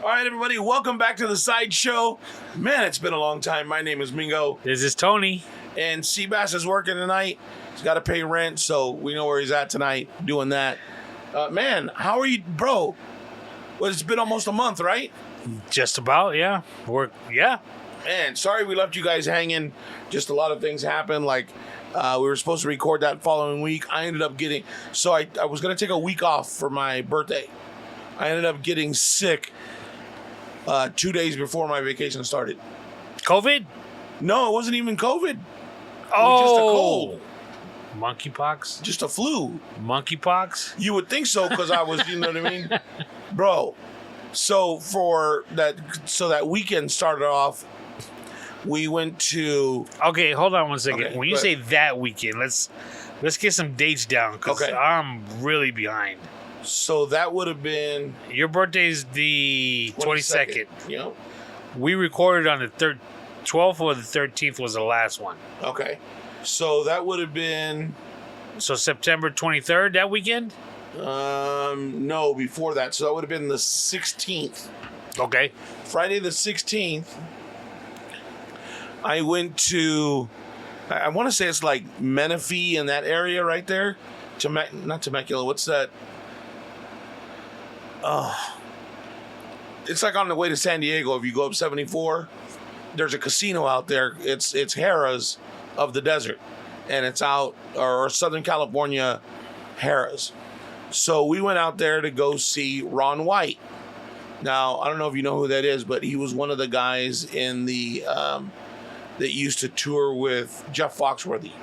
All right, everybody, welcome back to the Sideshow. Man, it's been a long time. My name is Mingo. This is Tony. And Seabass is working tonight. He's got to pay rent, so we know where he's at tonight doing that. Man, how are you, bro? Well, it's been almost a month, right? Just about, yeah. Yeah. Man, sorry we left you guys hanging. Just a lot of things happened. Like, we were supposed to record that following week. I ended up getting... So I was going to take a week off for my birthday. I ended up getting sick 2 days before my vacation started. COVID? No, it wasn't even COVID. Oh. Just a cold. Monkeypox? Just a flu. Monkeypox? You would think so because I was, you know what I mean? Bro, so that weekend started off, we went to... Okay, hold on one second. Okay, when you say that weekend, let's get some dates down because I'm really behind. So that would have been... Your birthday's the 22nd. Yeah. We recorded on the 12th or the 13th was the last one. Okay. So that would have been... So September 23rd that weekend? No, before that. So that would have been the 16th. Okay. Friday the 16th, I went to... I want to say it's like Menifee in that area right there. Not Temecula. What's that? It's like on the way to San Diego. If you go up 74, there's a casino out there. It's Harrah's of the desert, and it's out or Southern California Harrah's. So we went out there to go see Ron White. Now I don't know if you know who that is, but he was one of the guys in the that used to tour with Jeff Foxworthy.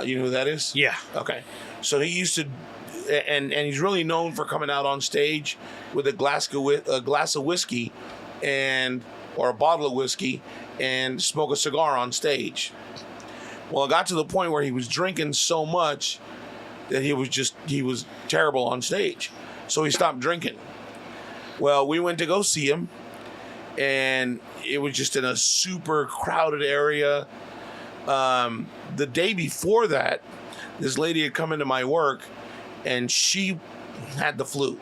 You know who that is? Yeah. Okay. So he used to. And he's really known for coming out on stage with a glass of whiskey or a bottle of whiskey and smoke a cigar on stage. Well, it got to the point where he was drinking so much that he was terrible on stage. So he stopped drinking. Well, we went to go see him, and it was just in a super crowded area. The day before that, this lady had come into my work, and she had the flu.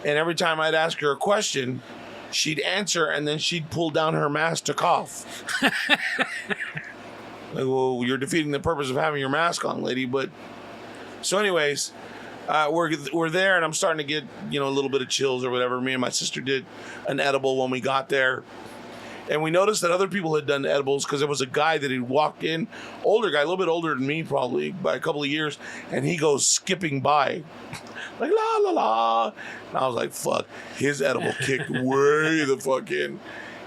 And every time I'd ask her a question, she'd answer, and then she'd pull down her mask to cough. Like, well, you're defeating the purpose of having your mask on, lady. But so anyways, we're there, and I'm starting to get, a little bit of chills or whatever. Me and my sister did an edible when we got there. And we noticed that other people had done edibles because there was a guy that had walked in, older guy, a little bit older than me probably by a couple of years, and he goes skipping by, like la la la. And I was like, fuck, his edible kicked way the fuck in.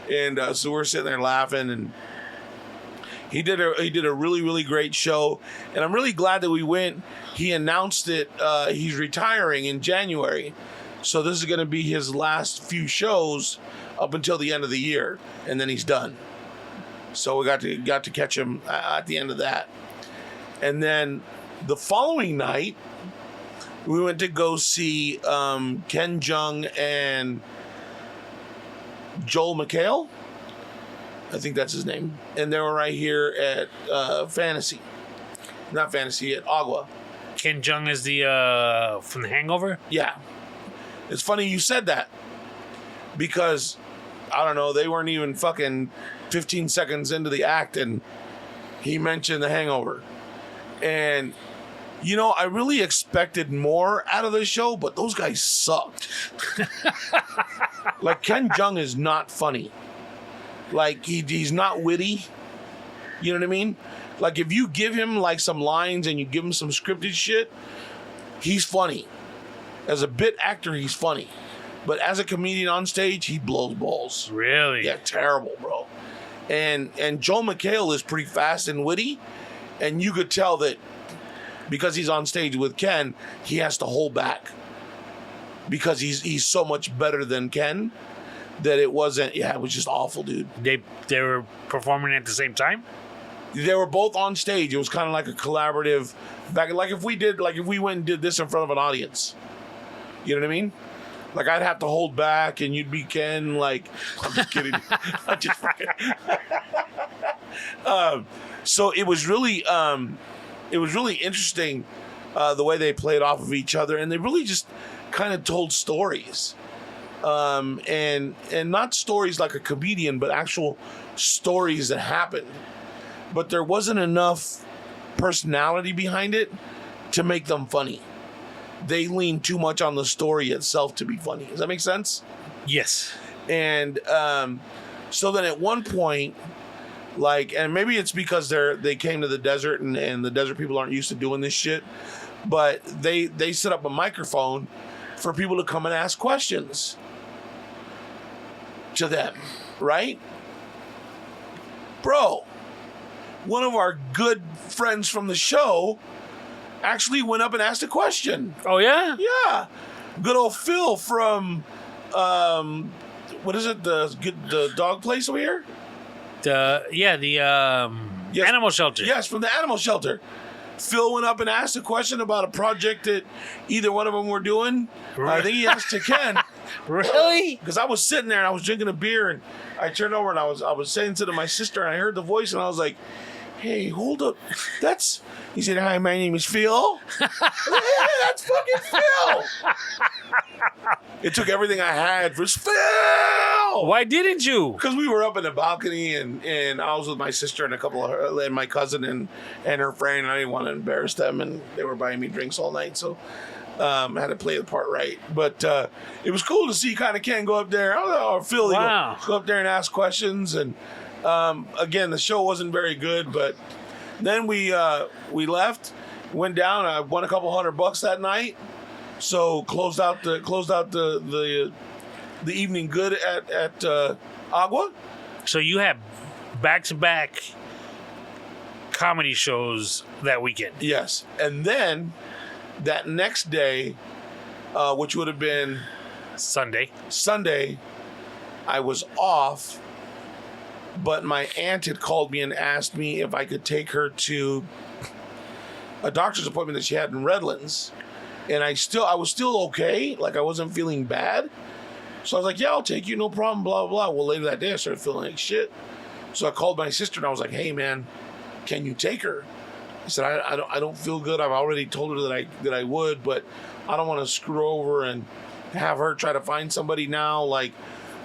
And so we're sitting there laughing, and he did a really, really great show. And I'm really glad that we went. He announced that he's retiring in January. So this is going to be his last few shows up until the end of the year, and then he's done. So we got to catch him at the end of that. And then the following night, we went to go see Ken Jeong and Joel McHale. I think that's his name. And they were right here at at Agua. Ken Jeong is the from The Hangover? Yeah. It's funny you said that, because I don't know, they weren't even fucking 15 seconds into the act and he mentioned The Hangover. And, I really expected more out of this show, but those guys sucked. Like, Ken Jeong is not funny. Like, he's not witty. You know what I mean? Like, if you give him, like, some lines and you give him some scripted shit, he's funny. As a bit actor, he's funny. But as a comedian on stage, he blows balls. Really? Yeah, terrible, bro. And Joel McHale is pretty fast and witty, and you could tell that because he's on stage with Ken, he has to hold back because he's so much better than Ken that it was just awful, dude. They were performing at the same time? They were both on stage. It was kind of like a collaborative back, like if we went and did this in front of an audience. You know what I mean? Like, I'd have to hold back, and you'd be Ken. Like, I'm just kidding. I'm just fucking. So it was really interesting the way they played off of each other, and they really just kind of told stories. and not stories like a comedian, but actual stories that happened. But there wasn't enough personality behind it to make them funny. They lean too much on the story itself to be funny. Does that make sense? Yes. And so then at one point, like, and maybe it's because they came to the desert and the desert people aren't used to doing this shit, but they set up a microphone for people to come and ask questions to them, right? Bro, one of our good friends from the show actually went up and asked a question. Oh, yeah? Yeah. Good old Phil from, what is it, the dog place over here? Yes. Animal shelter. Yes, from the animal shelter. Phil went up and asked a question about a project that either one of them were doing. I think he asked to Ken. Really? Because I was sitting there and I was drinking a beer and I turned over and I was saying to my sister and I heard the voice and I was like, hey, hold up. He said, hi, my name is Phil. I was like, hey, that's fucking Phil. It took everything I had for Phil. Why didn't you? Because we were up in the balcony and I was with my sister and a couple of her, and my cousin and her friend, and I didn't want to embarrass them, and they were buying me drinks all night, so I had to play the part right. But it was cool to see kind of Ken go up there, or Phil go up there and ask questions. And again, the show wasn't very good, but then we left, went down. I won a couple $100 that night, so closed out the evening good at Agua. So you had back-to-back comedy shows that weekend. Yes, and then that next day, which would have been Sunday, I was off, but my aunt had called me and asked me if I could take her to a doctor's appointment that she had in Redlands. And I was still okay. Like, I wasn't feeling bad. So I was like, yeah, I'll take you. No problem, blah, blah, blah. Well, later that day, I started feeling like shit. So I called my sister and I was like, hey, man, can you take her? I said, I don't feel good. I've already told her that I would, but I don't want to screw over and have her try to find somebody now. Like,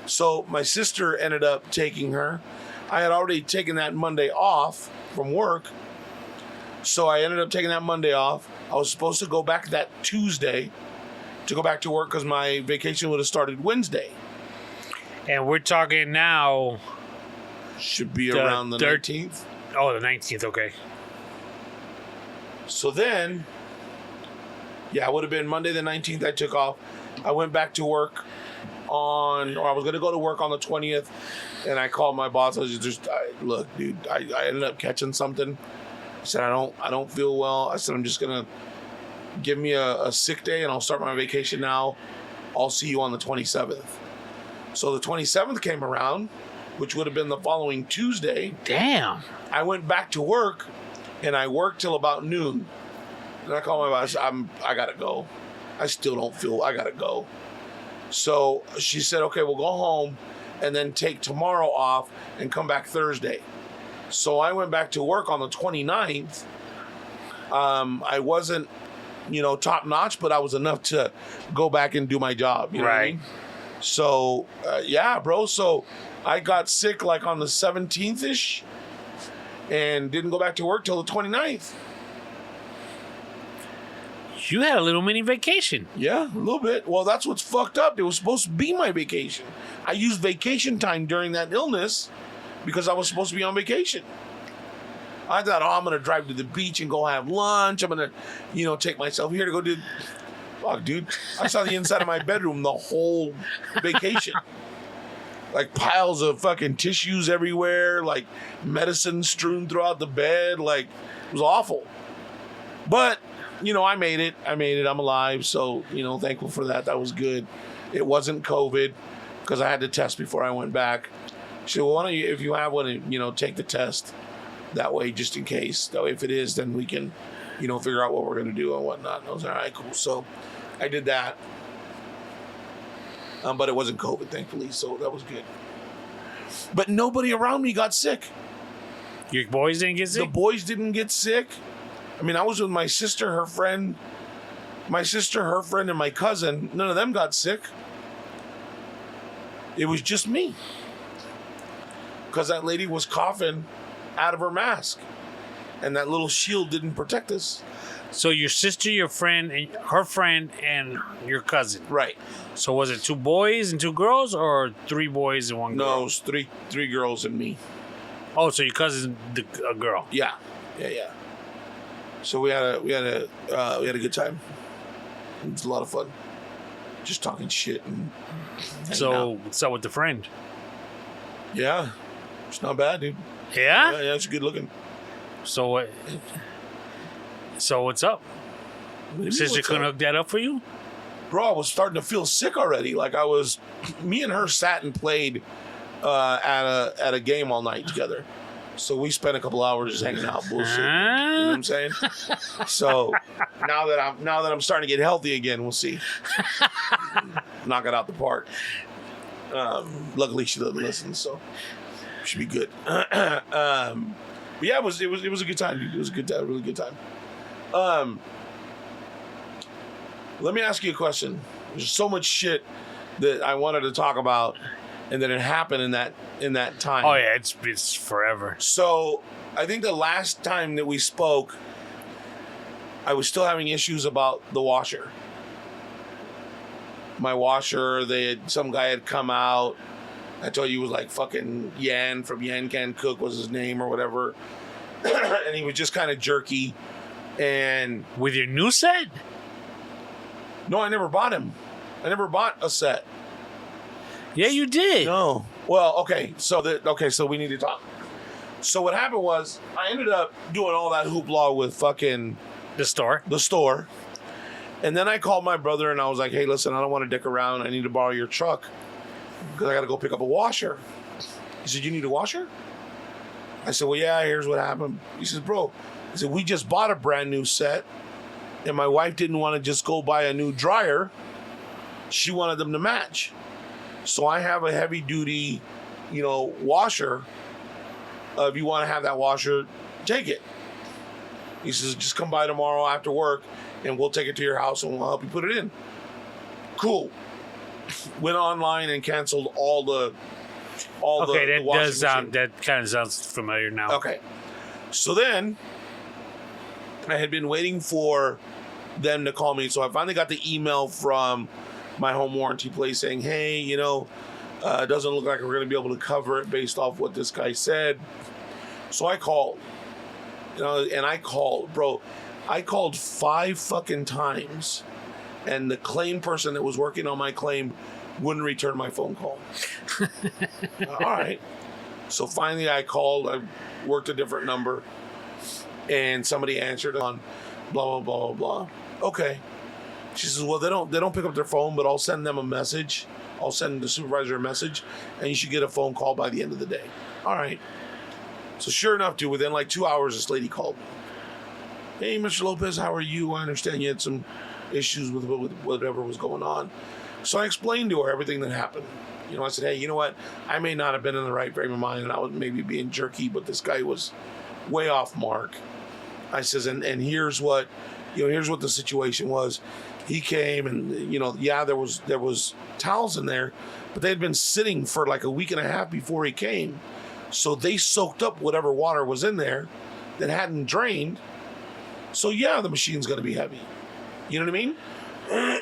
so my sister ended up taking her. I had already taken that Monday off from work. So I ended up taking that Monday off. I was supposed to go back that Tuesday to go back to work because my vacation would have started Wednesday. And we're talking now. Should be around the 19th. Oh, the 19th, okay. So then, yeah, it would have been Monday the 19th I took off. I went back to work I was going to go to work on the 20th, and I called my boss. I was just, look, dude, I ended up catching something. I said, I don't feel well. I said, I'm just going to give me a sick day, and I'll start my vacation now. I'll see you on the 27th. So the 27th came around, which would have been the following Tuesday. Damn. I went back to work, and I worked till about noon. And I called my boss. I got to go. I still don't feel, I got to go. So she said, okay, we'll go home and then take tomorrow off and come back Thursday. So I went back to work on the 29th. I wasn't, top notch, but I was enough to go back and do my job. You know what I mean? So, yeah, bro. So I got sick like on the 17th-ish and didn't go back to work till the 29th. You had a little mini vacation. Yeah, a little bit. Well, that's what's fucked up. It was supposed to be my vacation. I used vacation time during that illness because I was supposed to be on vacation. I thought, I'm going to drive to the beach and go have lunch. I'm going to, take myself here to go do... Fuck, dude. I saw the inside of my bedroom the whole vacation. Like piles of fucking tissues everywhere, like medicine strewn throughout the bed. Like, it was awful. But... I made it. I'm alive. So, thankful for that. That was good. It wasn't COVID because I had to test before I went back. She said, well, why don't you, if you have one, take the test that way, just in case. That way, if it is, then we can, figure out what we're going to do and whatnot. And I was all right, cool. So I did that. But it wasn't COVID, thankfully. So that was good. But nobody around me got sick. Your boys didn't get sick? The boys didn't get sick. I mean, I was with my sister, her friend, and my cousin. None of them got sick. It was just me. Because that lady was coughing out of her mask. And that little shield didn't protect us. So your sister, your friend, and her friend, and your cousin. Right. So was it 2 boys and 2 girls, or 3 boys and 1 girl? No, it was three girls and me. Oh, so your cousin's a girl. Yeah. So we had a good time. It was a lot of fun. Just talking shit and So what's up with the friend? yeah, it's not bad, dude. Yeah? Yeah, it's good looking. So what? So what's up? Sister couldn't hook that up for you? Bro, I was starting to feel sick already. Like me and her sat and played at a game all night together. So we spent a couple hours just hanging out, bullshit. You know what I'm saying? So now that I'm starting to get healthy again, we'll see. Knock it out the park. Luckily she doesn't listen, so should be good. But yeah, it was a good time. It was a good time, really good time. Let me ask you a question. There's so much shit that I wanted to talk about, and that it happened in that time. Oh yeah, it's forever. So I think the last time that we spoke, I was still having issues about the washer. My washer, some guy had come out. I told you he was like fucking Yan from Yan Can Cook was his name or whatever. And he was just kind of jerky. And with your new set? No, I never bought him. I never bought a set. Yeah, you did. No. Well, okay. So we need to talk. So what happened was I ended up doing all that hoopla with fucking the store. And then I called my brother and I was like, hey, listen, I don't want to dick around. I need to borrow your truck because I got to go pick up a washer. He said, you need a washer? I said, well, yeah, here's what happened. He says, bro, he said, we just bought a brand new set and my wife didn't want to just go buy a new dryer. She wanted them to match. So I have a heavy duty, washer. If you want to have that washer, take it. He says, just come by tomorrow after work and we'll take it to your house and we'll help you put it in. Cool. Went online and canceled all the washing machine. That kind of sounds familiar now. Okay. So then I had been waiting for them to call me. So I finally got the email from my home warranty place saying, hey, it doesn't look like we're going to be able to cover it based off what this guy said. So I called, and I called 5 fucking times, and the claim person that was working on my claim wouldn't return my phone call. All right. So finally I called, I worked a different number, and somebody answered on blah, blah, blah, blah, blah. Okay. She says, well, they don't pick up their phone, but I'll send them a message. I'll send the supervisor a message, and you should get a phone call by the end of the day. All right. So sure enough, dude, within like 2 hours, this lady called me. Hey, Mr. Lopez, how are you? I understand you had some issues with whatever was going on. So I explained to her everything that happened. I said, hey, you know what? I may not have been in the right frame of mind, and I was maybe being jerky, but this guy was way off mark. I says, and here's what the situation was. He came and, there was towels in there, but they had been sitting for like a week and a half before he came. So they soaked up whatever water was in there that hadn't drained. So yeah, the machine's going to be heavy. You know what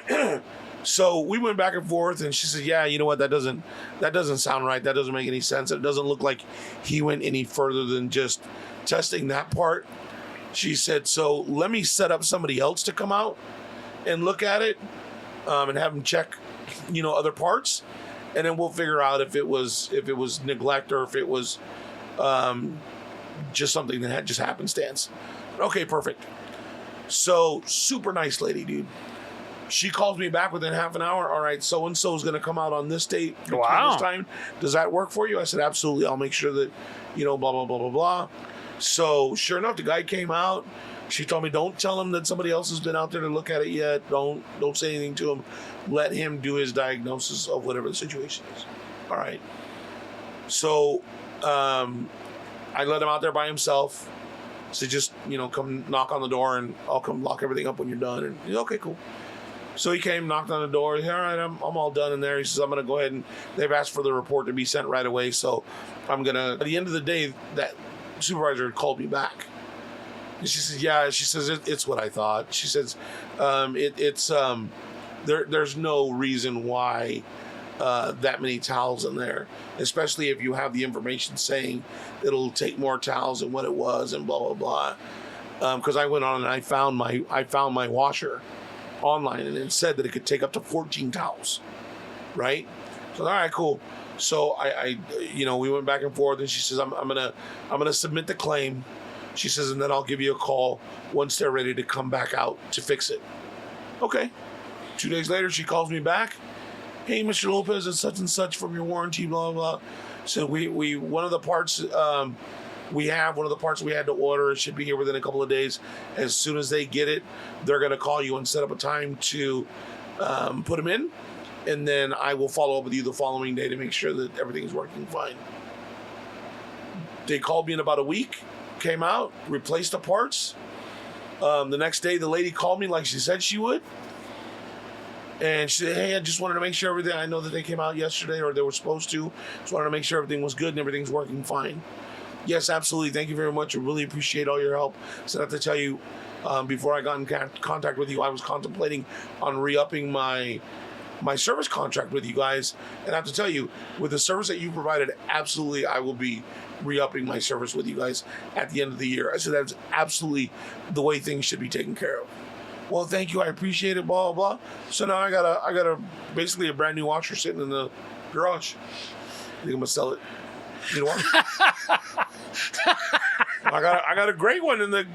I mean? So we went back and forth and she said, yeah, you know what? That doesn't sound right. That doesn't make any sense. It doesn't look like he went any further than just testing that part. She said, so let me set up somebody else to come out and look at it and have them check, other parts. And then we'll figure out if it was neglect or if it was just something that had just happenstance. Okay, perfect. So super nice lady, dude. She calls me back within half an hour. All right, so-and-so is going to come out on this date. Wow. This time. Does that work for you? I said, absolutely. I'll make sure that, blah, blah, blah, blah, blah. So sure enough, the guy came out. She told me, don't tell him that somebody else has been out there to look at it yet. Don't say anything to him. Let him do his diagnosis of whatever the situation is. All right. So I let him out there by himself. So just, come knock on the door and I'll come lock everything up when you're done. And he's okay, cool. So he came, knocked on the door. All right, I'm all done in there. He says, I'm going to go ahead and they've asked for the report to be sent right away. So I'm going to, at the end of the day, that supervisor called me back. And she says, yeah, she says, it's what I thought. She says, there's no reason why that many towels in there, especially if you have the information saying it'll take more towels than what it was and blah, blah, blah. Because I went on and I found my washer online and it said that it could take up to 14 towels, right? So all right, cool. So I we went back and forth, and she says I'm gonna submit the claim. She says, and then I'll give you a call once they're ready to come back out to fix it. Okay. 2 days later, she calls me back. Hey, Mr. Lopez, it's such and such from your warranty, blah blah blah. So we one of the parts. We have one of the parts we had to order. It should be here within a couple of days. As soon as they get it, they're going to call you and set up a time to put them in. And then I will follow up with you the following day to make sure that everything's working fine. They called me in about a week, came out, replaced the parts. The next day, the lady called me like she said she would. And she said, hey, I just wanted to make sure everything, I know that they came out yesterday or they were supposed to. Just wanted to make sure everything was good and everything's working fine. Yes, absolutely. Thank you very much. I really appreciate all your help. So I have to tell you, before I got in contact with you, I was contemplating on re-upping my service contract with you guys. And I have to tell you, with the service that you provided, absolutely, I will be re-upping my service with you guys at the end of the year. I said that's absolutely the way things should be taken care of. Well, thank you. I appreciate it. Blah blah blah. So now I got a basically a brand new washer sitting in the garage. I think I'm gonna sell it. You know what? I got a great one in the.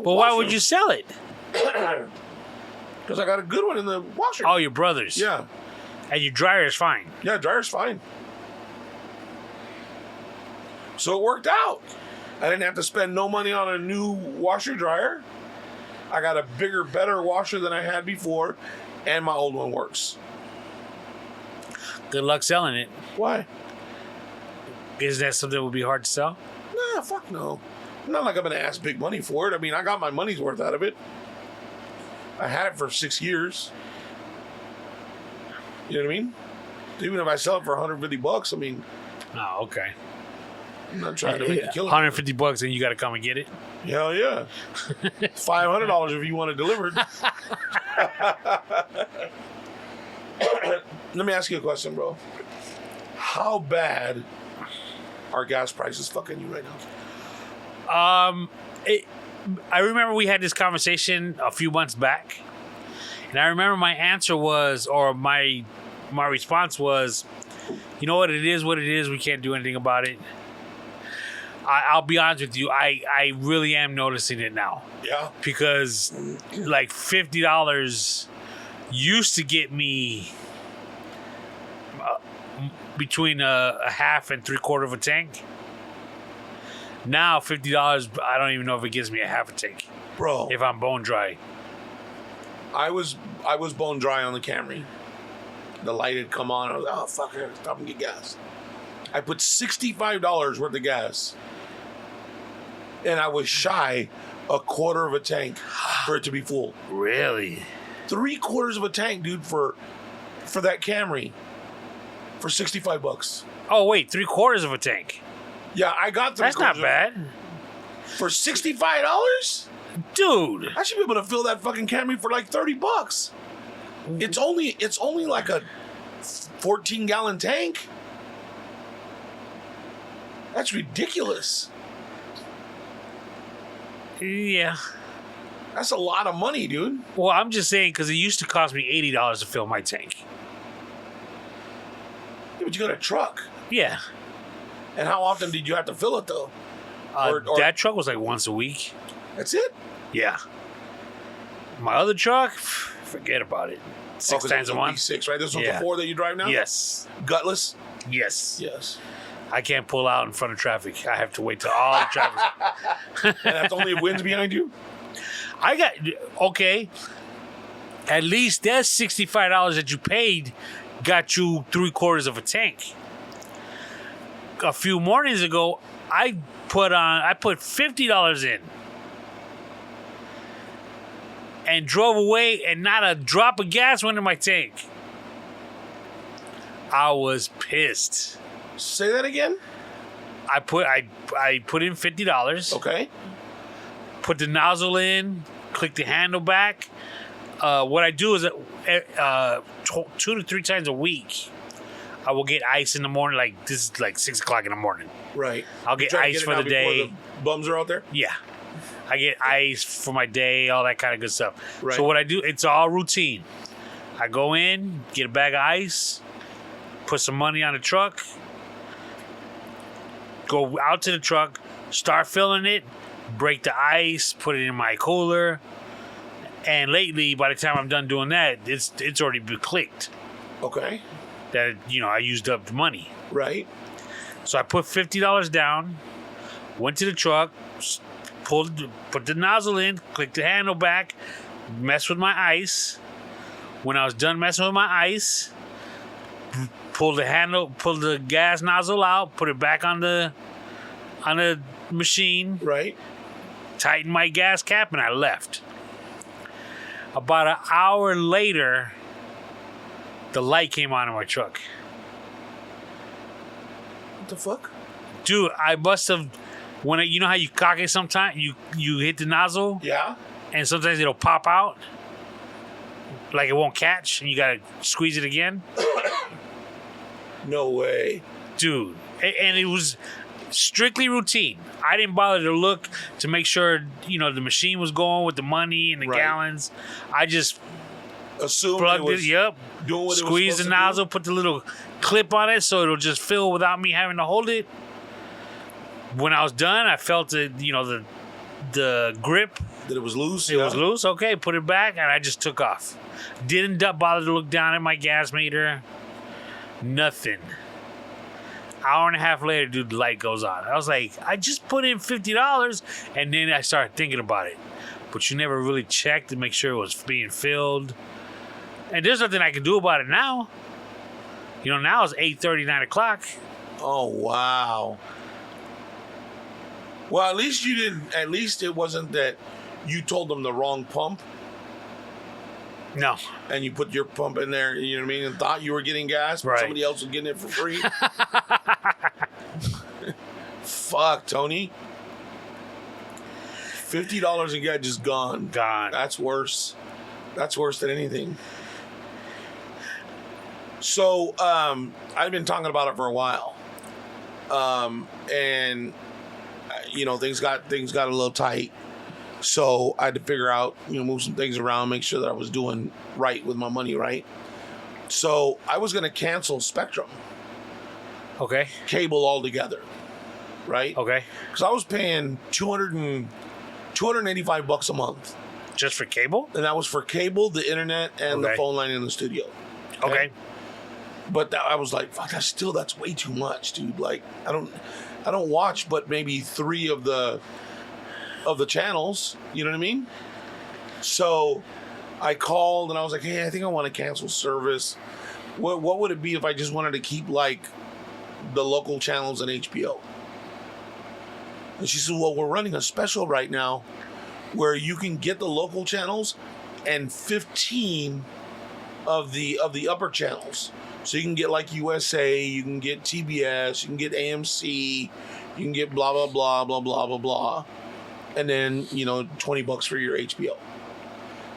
Well, why would you sell it? Because I got a good one in the washer. Oh, your brother's. Yeah. And your dryer is fine. Yeah, dryer's fine. So it worked out. I didn't have to spend no money on a new washer dryer. I got a bigger, better washer than I had before, and my old one works. Good luck selling it. Why? Isn't that something that would be hard to sell? Nah, fuck no. Not like I'm going to ask big money for it. I mean, I got my money's worth out of it. I had it for 6 years. You know what I mean? Even if I sell it for $150, I mean... Oh, okay. I'm not trying to make a killing. $150 and you got to come and get it? Hell yeah. $500 if you want it delivered. Let me ask you a question, bro. How bad are gas prices fucking you right now? I remember we had this conversation a few months back, and I remember my answer was, or my response was, you know what it is, we can't do anything about it. I'll be honest with you, I really am noticing it now. Yeah. Because like $50 used to get me between a half and 3/4 of a tank. Now $50, I don't even know if it gives me a half a tank. Bro. If I'm bone dry. I was bone dry on the Camry. The light had come on. I was like, oh, fuck, I gotta stop and get gas. I put $65 worth of gas. And I was shy a quarter of a tank for it to be full. Really? 3/4 of a tank, dude, for that Camry. For $65. Oh, wait, 3/4 of a tank? Yeah, I got 3/4. That's not bad. For $65? Dude. I should be able to fill that fucking Camry for like $30. It's only like a 14-gallon tank. That's ridiculous. Yeah. That's a lot of money, dude. Well, I'm just saying because it used to cost me $80 to fill my tank. Yeah, but you got a truck. Yeah. And how often did you have to fill it, though? That truck was like once a week. That's it? Yeah. My other truck, forget about it. 6 times a month. 6, right? This one's the 4 that you drive now? Yes. Gutless? Yes. Yes. I can't pull out in front of traffic. I have to wait till all the traffic. And that's only if wind's behind you? Okay. At least that $65 that you paid got you 3/4 of a tank. A few mornings ago, I put $50 in. and drove away, and not a drop of gas went in my tank. I was pissed. Say that again. I put in $50. Okay. Put the nozzle in, click the handle back. What I do is 2 to 3 times a week, I will get ice in the morning. Like this is like 6 o'clock in the morning. Right. I'll get ice for the day. The bums are out there. Yeah, I get ice for my day, all that kind of good stuff. Right. So what I do, it's all routine. I go in, get a bag of ice, put some money on the truck, go out to the truck, start filling it, break the ice, put it in my cooler. And lately, by the time I'm done doing that, it's already been clicked Okay. that I used up the money. Right. So I put $50 down, went to the truck, put the nozzle in, clicked the handle back, messed with my ice. When I was done messing with my ice, pulled the gas nozzle out, put it back on the machine, Right. tightened my gas cap, and I left. About an hour later, the light came on in my truck. What the fuck? Dude, I must have, you know how you cock it sometimes? You hit the nozzle, Yeah. and sometimes it'll pop out. Like it won't catch, and you gotta squeeze it again. No way. Dude, and it was strictly routine. I didn't bother to look to make sure, the machine was going with the money and the Right. gallons. I just Assume plugged it, yep. Doing what it was Squeeze the supposed to nozzle, put the little clip on it so it'll just fill without me having to hold it. When I was done, I felt it, the grip. That it was loose. It was loose. Okay, put it back, and I just took off. Didn't bother to look down at my gas meter. Nothing. Hour and a half later, dude, the light goes on. I was like, I just put in $50, and then I started thinking about it. But you never really checked to make sure it was being filled. And there's nothing I can do about it now. Now it's 8:30, 9 o'clock. Oh wow. Well, at least you didn't. At least it wasn't that you told them the wrong pump No. and you put your pump in there. You know what I mean? And thought you were getting gas, but Right. somebody else was getting it for free. Fuck, Tony. $50 in gas just gone. Gone. That's worse. That's worse than anything. So, I've been talking about it for a while. And things got a little tight. So I had to figure out, move some things around, make sure that I was doing right with my money, right? So I was going to cancel Spectrum Okay. cable altogether, right? Okay. Because I was paying $285 a month. Just for cable? And that was for cable, the internet, and the Okay. phone line in the studio. Okay. But I was like, fuck, that's way too much, dude. Like, I don't watch but maybe 3 of the channels. You know what I mean? So I called and I was like, hey, I think I want to cancel service. What would it be if I just wanted to keep like the local channels and HBO? And she said, well, we're running a special right now where you can get the local channels and 15 of the upper channels. So you can get like USA, you can get TBS, you can get AMC, you can get blah, blah, blah, blah, blah, blah, blah. And then, $20 for your HBO.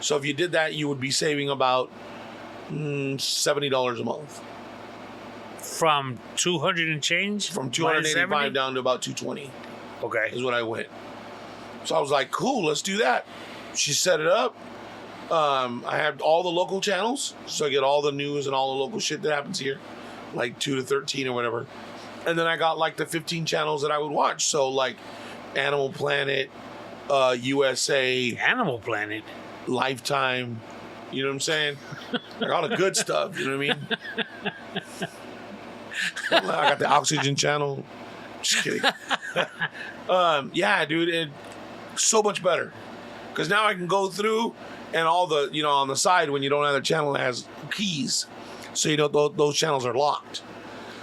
So if you did that, you would be saving about $70 a month. From 200 and change? From Minus 285 70? down to about 220 Okay. is what I went. So I was like, cool, let's do that. She set it up. I have all the local channels, so I get all the news and all the local shit that happens here, like 2 to 13 or whatever. And then I got like the 15 channels that I would watch. So like Animal Planet, USA, Animal Planet. Lifetime, you know what I'm saying? Like all the good stuff, you know what I mean? I got the Oxygen channel. Just kidding. Yeah, dude, it's so much better. Because now I can go through and all the, on the side when you don't have a channel that has keys. So, those channels are locked.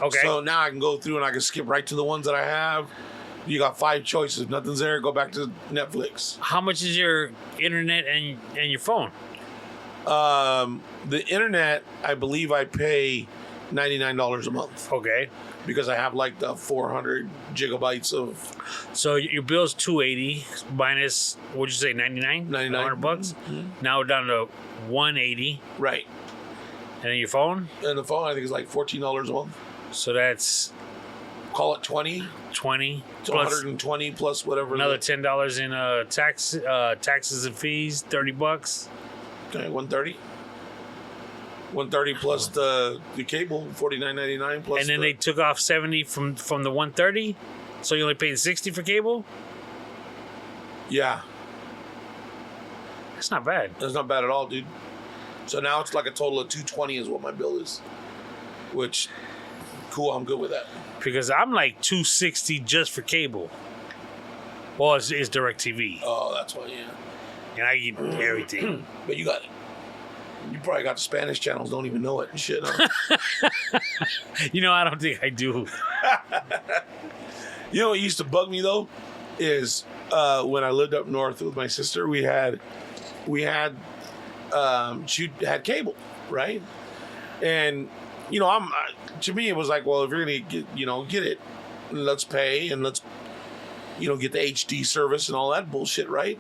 Okay. So now I can go through and I can skip right to the ones that I have. You got 5 choices. If nothing's there, go back to Netflix. How much is your internet and your phone? The internet, I believe I pay $99 a month. Okay. Because I have like the 400 gigabytes of. So your bill's $280 minus, what'd you say, 99? 99. $100 bucks. Now we're down to $180. Right. And then your phone? And the phone, I think, is like $14 a month. So that's Call it 20. 20 So plus 120 plus whatever. another $10 in taxes and fees, $30. Okay, 130. 130 plus the cable, $49.99 plus. And then they took off 70 from the 130, so you only paid 60 for cable. Yeah, That's not bad. that's not bad at all, dude. So now it's like a total of 220 is what my bill is, which cool. I'm good with that. Because I'm like 260 just for cable. Well, it's DirecTV, Oh, that's why. Yeah, and I get everything. but you got it. You probably got the Spanish channels. Don't even know it and shit. Huh? I don't think I do. You know what used to bug me though, is when I lived up north with my sister, she had cable, right? And to me it was like, well, if you're gonna get it, let's pay and let's get the HD service and all that bullshit, right?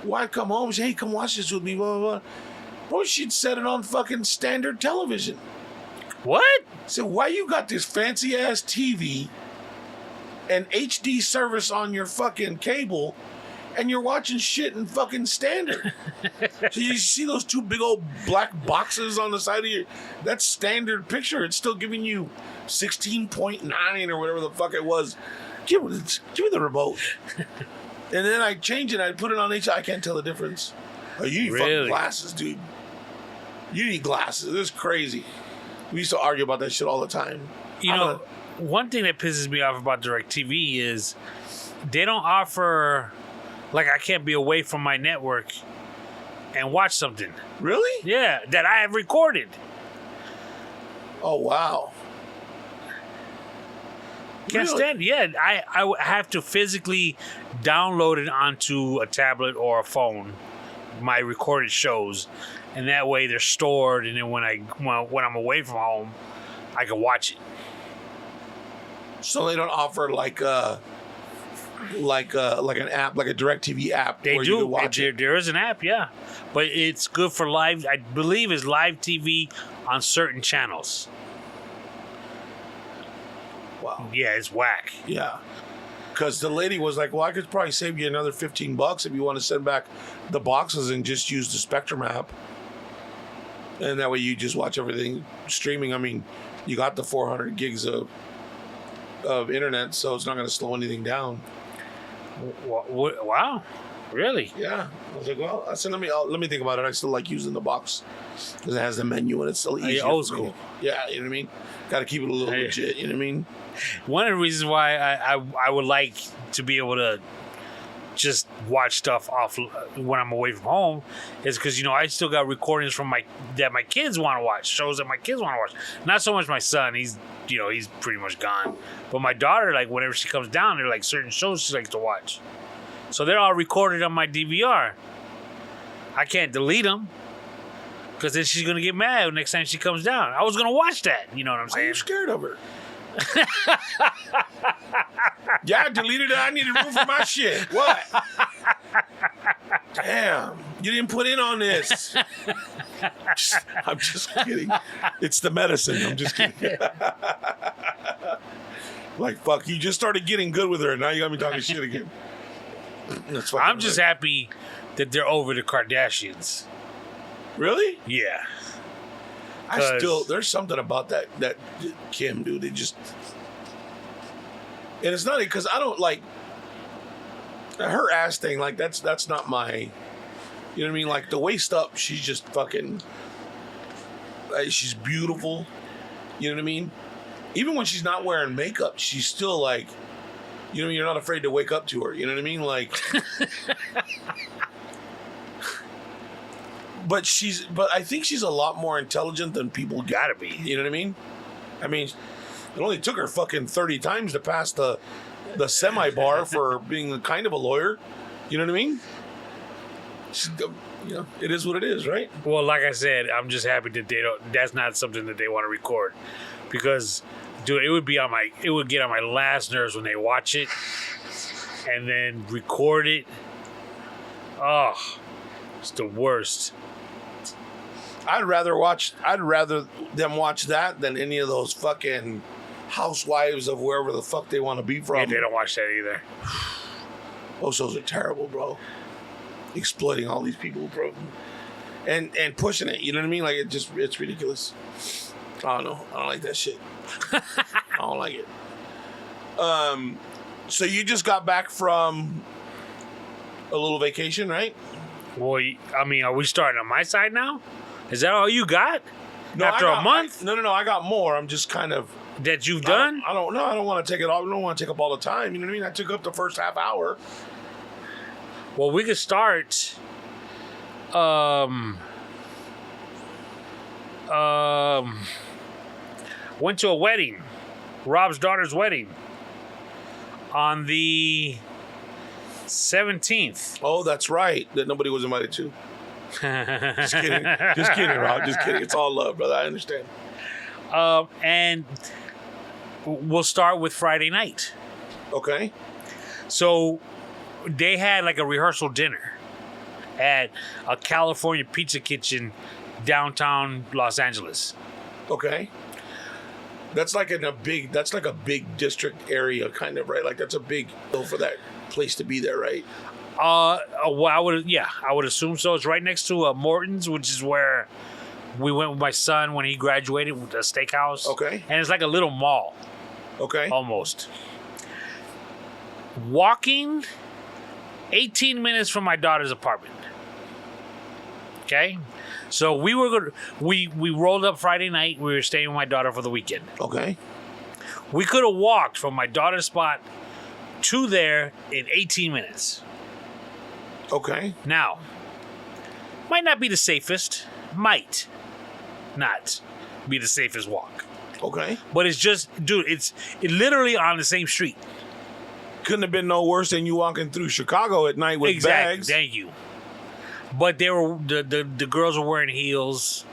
Why come home and say, hey, come watch this with me, blah blah blah. Bro, she'd set it on fucking standard television. What? So why you got this fancy ass TV and HD service on your fucking cable and you're watching shit in fucking standard? So you see those 2 big old black boxes on the side of your, that's standard picture. It's still giving you 16.9 or whatever the fuck it was. Give me the remote. And then I change it, I put it on HD. I can't tell the difference. Oh, you need fucking glasses, dude. You need glasses. This is crazy. We used to argue about that shit all the time. One thing that pisses me off about DirecTV is they don't offer, like, I can't be away from my network and watch something. Really? Yeah, that I have recorded. Oh, wow. Can't stand it. Yeah, I have to physically download it onto a tablet or a phone, my recorded shows, and that way they're stored, and then when I'm away from home, I can watch it. So they don't offer like an app, like a DirecTV app. They where do. You can watch it. There is an app, yeah, but it's good for live. I believe it's live TV on certain channels. Wow. Yeah, it's whack. Yeah. Because the lady was like, well, I could probably save you another $15 if you want to send back the boxes and just use the Spectrum app. And that way you just watch everything streaming. I mean, you got the 400 gigs of internet, so it's not going to slow anything down. Wow. Really? Yeah. I was like, well, I said, let me think about it. I still like using the box because it has the menu and it's still easy. Old school. Yeah, you know what I mean? Got to keep it a little legit, you know what I mean? One of the reasons why I would like to be able to just watch stuff off when I'm away from home is because I still got recordings from my kids want to watch, shows that my kids want to watch. Not so much my son, he's pretty much gone, but my daughter, like, whenever she comes down, there are like certain shows she likes to watch, so they're all recorded on my DVR. I can't delete them because then she's gonna get mad next time she comes down. I was gonna watch that, you know what I'm saying? I'm scared of her. Yeah, I deleted it. I needed room for my shit. What? Damn, you didn't put in on this. I'm just kidding. It's the medicine. I'm just kidding. Like, fuck, you just started getting good with her, and now you got me talking shit again. That's I'm just happy that they're over the Kardashians. Really? Yeah. There's something about that Kim, dude. It just, and it's not because I don't like her ass thing. Like that's not my, you know what I mean? Like the waist up, she's just fucking. She's beautiful. You know what I mean? Even when she's not wearing makeup, she's still like, you're not afraid to wake up to her. You know what I mean? Like. But I think she's a lot more intelligent than people gotta be. You know what I mean? I mean, it only took her fucking 30 times to pass the the semi-bar for being kind of a lawyer. You know what I mean? You know, it is what it is, right? Well, like I said, I'm just happy that they don't. That's not something that they want to record, because, dude, it would get on my last nerves when they watch it and then record it. Oh, it's the worst. I'd rather them watch that than any of those fucking housewives of wherever the fuck they want to be from. Yeah, they don't watch that either. Those shows are terrible, bro. Exploiting all these people, bro, and pushing it. You know what I mean? Like it's ridiculous. I don't know. I don't like that shit. I don't like it. So you just got back from a little vacation, right? Well, I mean, are we starting on my side now? Is that all you got? No, After a month? No. I got more. I'm just kind of that you've done. I don't know. I don't want to take it all. I don't want to take up all the time. You know what I mean? I took up the first half hour. Well, we could start. Went to a wedding, Rob's daughter's wedding, on the 17th. Oh, that's right. That nobody was invited to. Just kidding. Just kidding, Rob. Just kidding. It's all love, brother. I understand. And we'll start with Friday night. Okay. So they had like a rehearsal dinner at a California pizza kitchen downtown Los Angeles. Okay. That's like a big district area, kind of, right? Like that's a big deal for that place to be there, right? Well, I would assume so. It's right next to Morton's, which is where we went with my son when he graduated with a steakhouse. Okay. And it's like a little mall. Okay. Almost. Walking 18 minutes from my daughter's apartment. Okay? So we rolled up Friday night. We were staying with my daughter for the weekend. Okay. We could have walked from my daughter's spot to there in 18 minutes. Okay. Now, might not be the safest. Might not be the safest walk. Okay. But it's just, dude, it's literally on the same street. Couldn't have been no worse than you walking through Chicago at night with bags. Thank you. But they were the girls were wearing heels.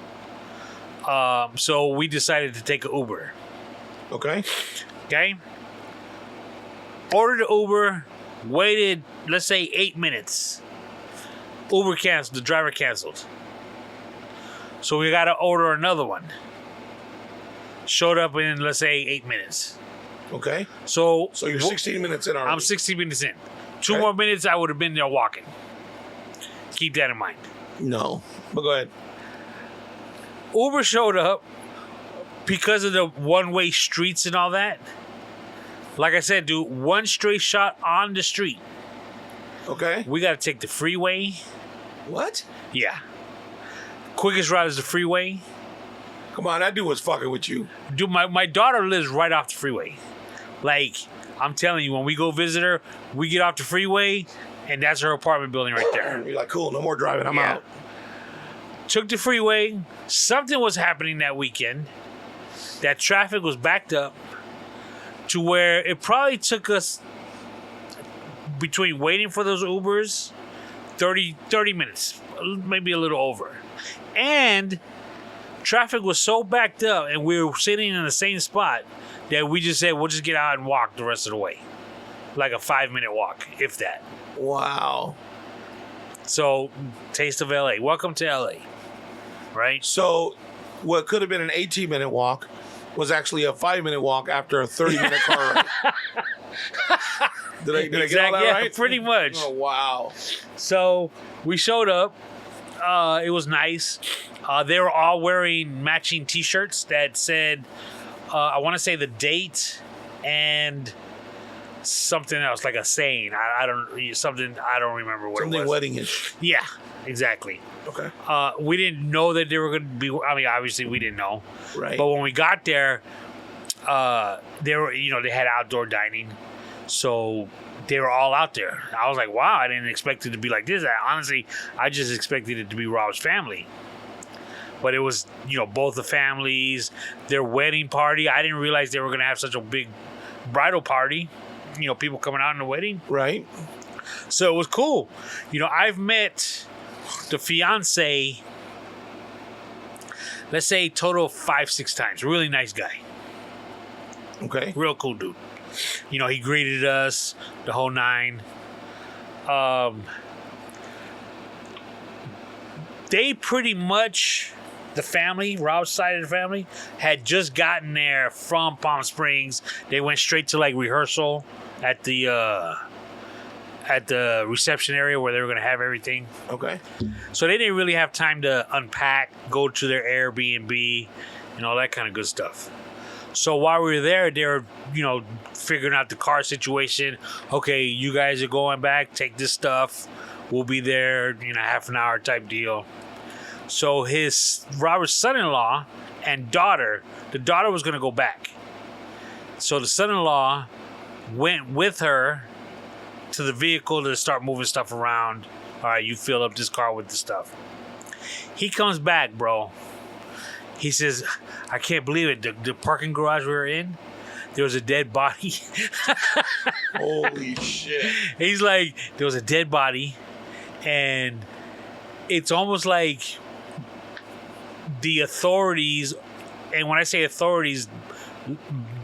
So we decided to take an Uber. Okay. Okay. Ordered an Uber, waited, let's say 8 minutes. Uber canceled, the driver canceled. So we got to order another one. Showed up in, let's say, 8 minutes. Okay. So you're 16 minutes in already. I'm 16 minutes in. Two Okay. more minutes, I would have been there walking. Keep that in mind. No. But go ahead. Uber showed up because of the one-way streets and all that. Like I said, dude, one straight shot on the street. Okay. We got to take the freeway. What? Yeah. Quickest route is the freeway. Come on, that dude was fucking with you. Dude, my daughter lives right off the freeway. Like, I'm telling you, when we go visit her, we get off the freeway, and that's her apartment building right there. You're like, cool, no more driving, I'm out. Took the freeway. Something was happening that weekend. That traffic was backed up to where it probably took us, between waiting for those Ubers, 30 minutes, maybe a little over. And traffic was so backed up and we were sitting in the same spot that we just said, we'll just get out and walk the rest of the way. Like a 5-minute walk, if that. Wow. So, taste of LA. Welcome to LA. Right? So, what could have been an 18-minute walk was actually a 5-minute walk after a 30-minute car ride. Did I get all that right? Pretty much. Oh, wow. So, we showed up. It was nice. They were all wearing matching T-shirts that said, I want to say the date and something else, like a saying. I don't remember what Something it was. wedding-ish. Yeah, exactly. Okay. We didn't know that they were going to be. I mean, obviously we didn't know. Right. But when we got there, they were, they had outdoor dining, so they were all out there. I was like, wow, I didn't expect it to be like this. I just expected it to be Rob's family. But it was, both the families, their wedding party. I didn't realize they were going to have such a big bridal party. people coming out in the wedding. Right. So it was cool. I've met the fiance, let's say total 5-6 times. Really nice guy. Okay. Real cool dude. He greeted us, the whole nine. They pretty much, the family, Rob's side of the family, had just gotten there from Palm Springs. They went straight to like rehearsal at the reception area where they were going to have everything. Okay. So they didn't really have time to unpack, go to their Airbnb, and all that kind of good stuff. So while we were there, they were, figuring out the car situation. Okay, you guys are going back, take this stuff. We'll be there, half an hour type deal. So Robert's son-in-law and daughter, the daughter was going to go back. So the son-in-law went with her to the vehicle to start moving stuff around. All right, you fill up this car with the stuff. He comes back, bro. He says, I can't believe it. The parking garage we were in, there was a dead body. Holy shit. He's like, there was a dead body. And it's almost like the authorities, and when I say authorities,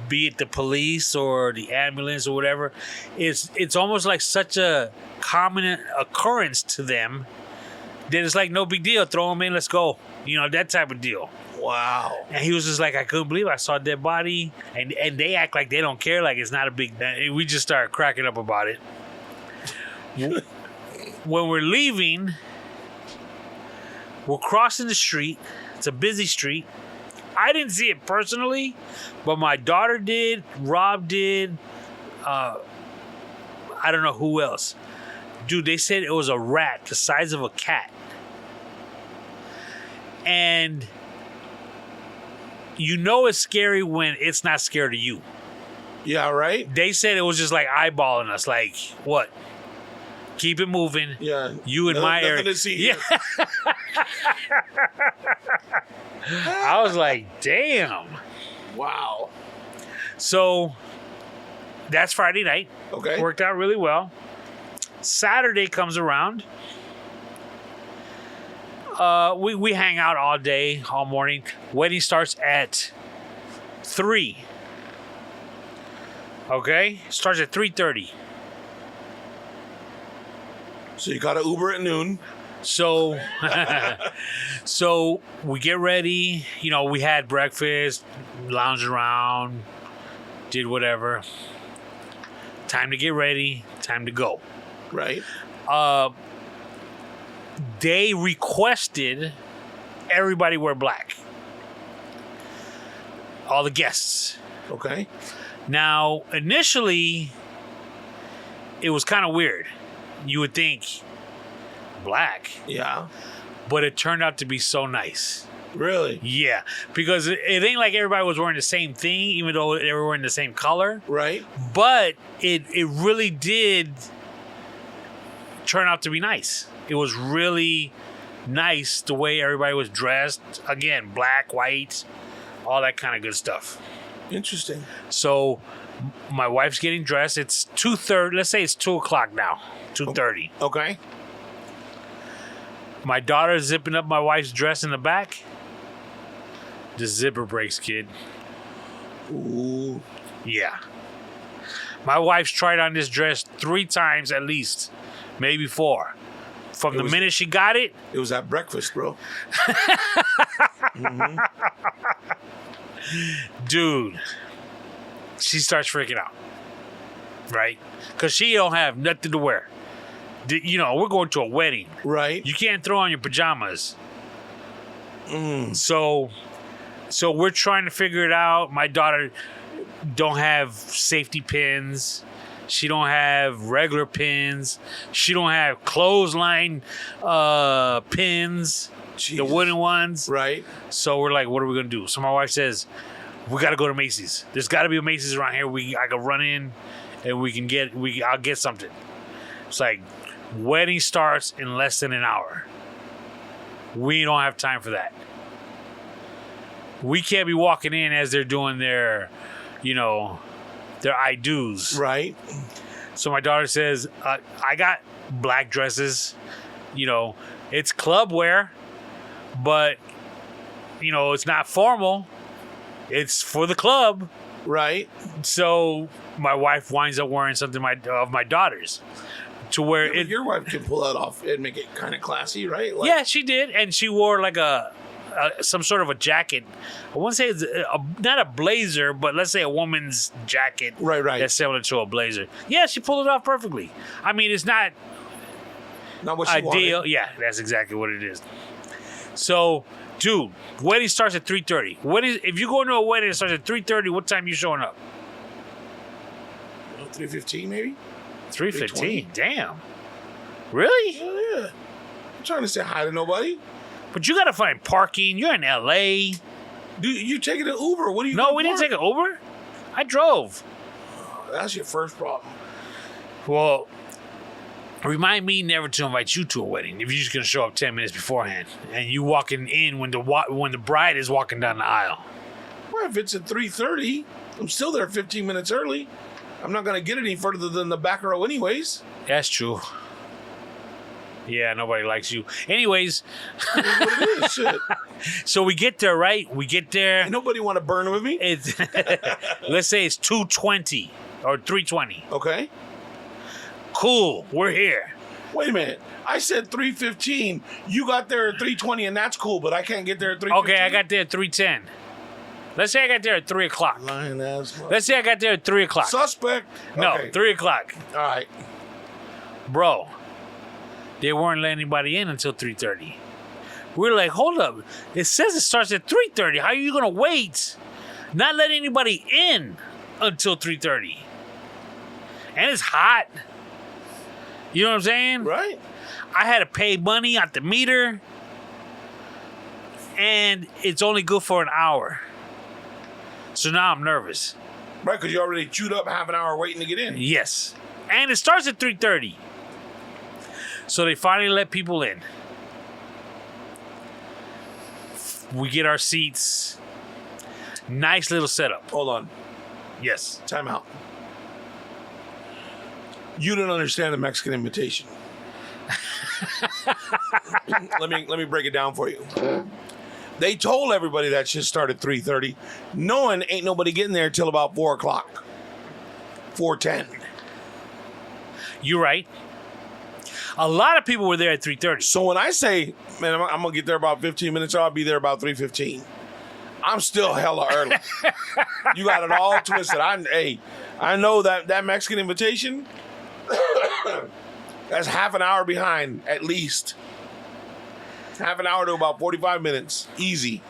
be it the police or the ambulance or whatever, it's almost like such a common occurrence to them that it's like no big deal. Throw them in, let's go. That type of deal. Wow. And he was just like, I couldn't believe I saw a dead body. And they act like they don't care, like it's not a big... We just started cracking up about it. When we're leaving, we're crossing the street. It's a busy street. I didn't see it personally, but my daughter did. Rob did. I don't know who else. Dude, they said it was a rat the size of a cat. And it's scary when it's not scared of you. Yeah, right? They said it was just like eyeballing us. Like, what? Keep it moving. Yeah. You in my area. To see yeah. I was like, damn. Wow. So that's Friday night. Okay. Worked out really well. Saturday comes around. We hang out all day, all morning. Wedding starts at 3. Okay? Starts at 3:30. So you got an Uber at noon. So, so we get ready. We had breakfast, lounged around, did whatever. Time to get ready. Time to go. Right. They requested everybody wear black. All the guests. Okay. Now, initially, it was kind of weird. You would think black. Yeah. But it turned out to be so nice. Really? Yeah. Because it ain't like everybody was wearing the same thing, even though they were wearing the same color. Right. But it really did turn out to be nice. It was really nice the way everybody was dressed. Again, black, white, all that kind of good stuff. Interesting. So my wife's getting dressed. It's 2:30. Let's say it's 2:00 now. 2:30. Okay. My daughter's zipping up my wife's dress in the back. The zipper breaks, kid. Ooh. Yeah. My wife's tried on this dress 3 times at least. Maybe 4. From the minute she got it. It was at breakfast, bro. Mm-hmm. Dude. She starts freaking out. Right? Because she don't have nothing to wear. We're going to a wedding. Right. You can't throw on your pajamas. So we're trying to figure it out. My daughter don't have safety pins. She don't have regular pins. She don't have clothesline pins. Jesus. The wooden ones. Right. So we're like, what are we going to do? So my wife says, we got to go to Macy's. There's got to be a Macy's around here. I can run in and I'll get something. It's like, wedding starts in less than an hour. We don't have time for that. We can't be walking in as they're doing their They're I do's. Right. So my daughter says, I got black dresses. It's club wear, but, it's not formal. It's for the club. Right. So my wife winds up wearing something of my daughter's. To where Your wife can pull that off and make it kind of classy, right? Yeah, she did. And she wore like some sort of a jacket. I wouldn't say it's not a blazer, but let's say a woman's jacket. Right. That's similar to a blazer. Yeah, she pulled it off perfectly. I mean, it's not what she ideal. wanted. Yeah, that's exactly what it is. So, dude, wedding starts at 3:30. If you go to a wedding that starts at 3:30, what time you showing up? 3:15 maybe? 3:15. Damn. Really? Oh, yeah. I'm trying to say hi to nobody. But you got to find parking. You're in LA. Dude, you taking an Uber? What are you? No, we didn't take an Uber. I drove. That's your first problem. Well, remind me never to invite you to a wedding if you're just gonna show up 10 minutes beforehand and you walking in when the bride is walking down the aisle. Well, if it's at 3:30, I'm still there 15 minutes early. I'm not gonna get any further than the back row, anyways. That's true. Yeah, nobody likes you. Anyways, What it is, shit. so we get there, right? We get there. Ain't nobody want to burn with me. It's let's say it's 2:20 or 3:20. Okay. Cool, we're here. Wait a minute. I said 3:15. You got there at 3:20, and that's cool. But I can't get there at 3:15. Okay, I got there at 3:10. Let's say I got there at 3 o'clock. Lying ass. Let's say I got there at 3 o'clock. Suspect. No, Okay. 3 o'clock. All right. Bro, they weren't letting anybody in until 3:30. We're like, hold up. It says it starts at 3:30. How are you going to wait? Not let anybody in until 3:30. And it's hot. You know what I'm saying? Right. I had to pay money at the meter. And it's only good for an hour. So now I'm nervous. Right, because you already chewed up half an hour waiting to get in. Yes. And it starts at 3:30. So they finally let people in. We get our seats. Nice little setup. Hold on. Yes. Time out. You didn't understand the Mexican invitation. let me break it down for you. They told everybody that shit started 3:30, knowing ain't nobody getting there till about 4 o'clock. 4:10. You're right. A lot of people were there at 3:30. So when I say, man, I'm gonna get there about 15 minutes, I'll be there about 3:15. I'm still hella early. You got it all twisted. I know that Mexican invitation. That's half an hour behind, at least. Half an hour to about 45 minutes. Easy.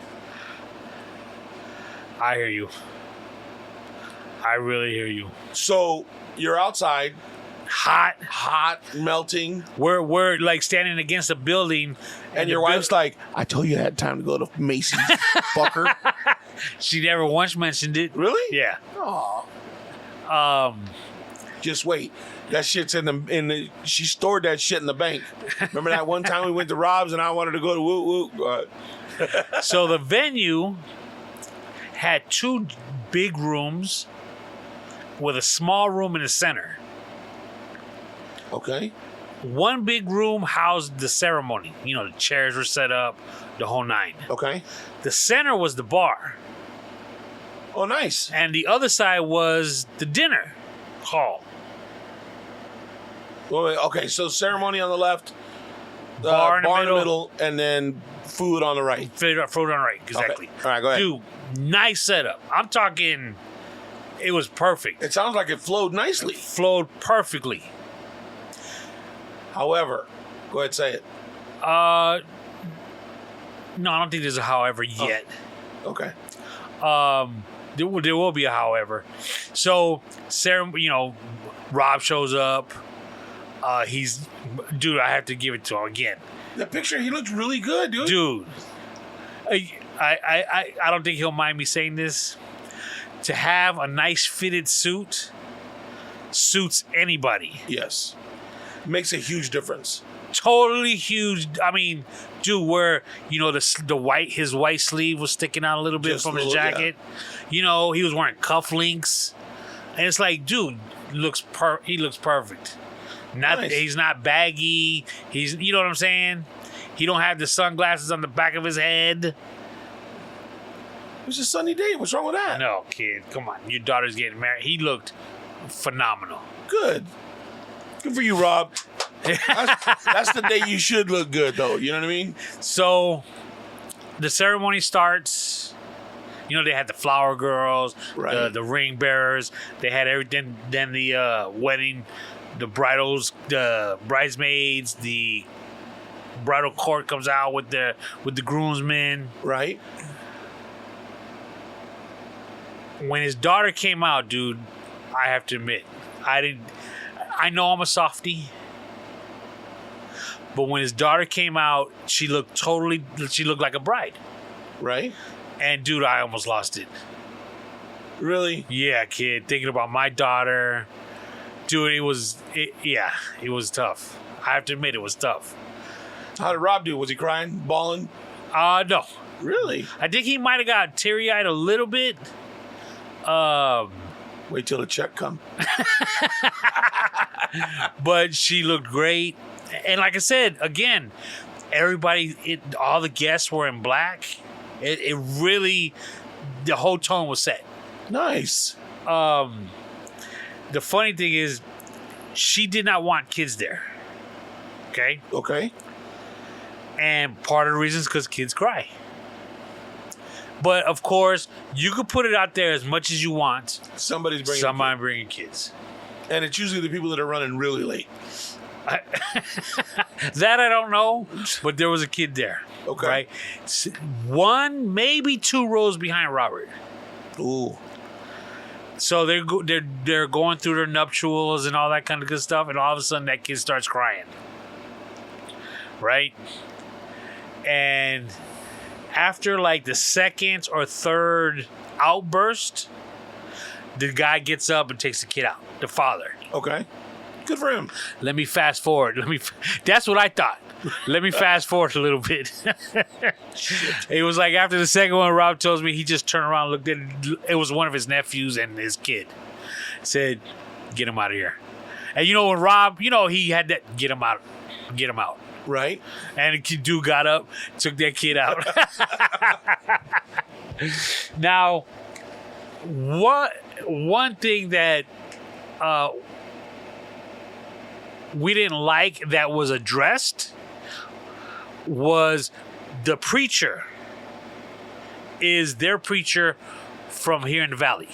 I hear you. I really hear you. So you're outside, Hot. melting, We're like standing against a building. and your wife's like, I told you I had time to go to Macy's, fucker. She never once mentioned it. Really? Yeah. Aw. Just wait. That shit's in the. She stored that shit in the bank. Remember that one time we went to Rob's and I wanted to go to GOOOO? So the venue had 2 big rooms with a small room in the center. Okay. One big room housed the ceremony. The chairs were set up, the whole 9. Okay. The center was the bar. Oh, nice. And the other side was the dinner hall. Wait, okay, so ceremony on the left, Bar in the middle, and then food on the right. Food on the right, exactly. Okay. All right, go ahead. Dude, nice setup. I'm talking, it was perfect. It sounds like it flowed nicely. Flowed perfectly. However, go ahead, say it. No, I don't think there's a however yet. Okay. There will be a however. So, Sarah, Rob shows up. Dude, I have to give it to him again. The picture, he looks really good, dude. Dude, I don't think he'll mind me saying this. To have a nice fitted suit suits anybody. Yes. Makes a huge difference. Totally huge. I mean, dude, where his white sleeve was sticking out a little bit Just from a his little, jacket. He was wearing cufflinks. And it's like, dude, he looks perfect. Nice. He's not baggy. You know what I'm saying? He don't have the sunglasses on the back of his head. It was a sunny day. What's wrong with that? No, kid, come on. Your daughter's getting married. He looked phenomenal. Good. Good for you, Rob. That's the day you should look good, though. You know what I mean? So the ceremony starts. You know, they had the flower girls, Right. the ring bearers. They had everything. Then the wedding, the bridesmaids, the bridal court comes out with the groomsmen. Right. When his daughter came out, dude, I have to admit, I know I'm a softie, but when his daughter came out, she looked like a bride. Right. And dude, I almost lost it. Really? Yeah, kid, thinking about my daughter, dude, it was tough. I have to admit, it was tough. How did Rob do? Was he crying, bawling? No, Really? I think he might have got teary-eyed a little bit. Wait till the check come. But she looked great. And like I said, again, all the guests were in black. It really, the whole tone was set. Nice. The funny thing is, she did not want kids there. Okay? Okay. And part of the reason is because kids cry. But of course, you could put it out there as much as you want. Somebody bringing kids. And it's usually the people that are running really late. That I don't know, but there was a kid there. Okay. Right? One, maybe 2 rows behind Robert. Ooh. So they're going through their nuptials and all that kind of good stuff, and all of a sudden that kid starts crying. Right? And after like the second or third outburst, the guy gets up and takes the kid out. The father. Okay. Good for him. Let me fast forward. That's what I thought. Let me fast forward a little bit. It was like after the second one, Rob tells me he just turned around and looked at it. It was one of his nephews and his kid. Said, get him out of here. And when Rob, he had that, get him out. Right. And the dude got up, took that kid out. Now, one thing that we didn't like that was addressed was the preacher is their preacher from here in the valley.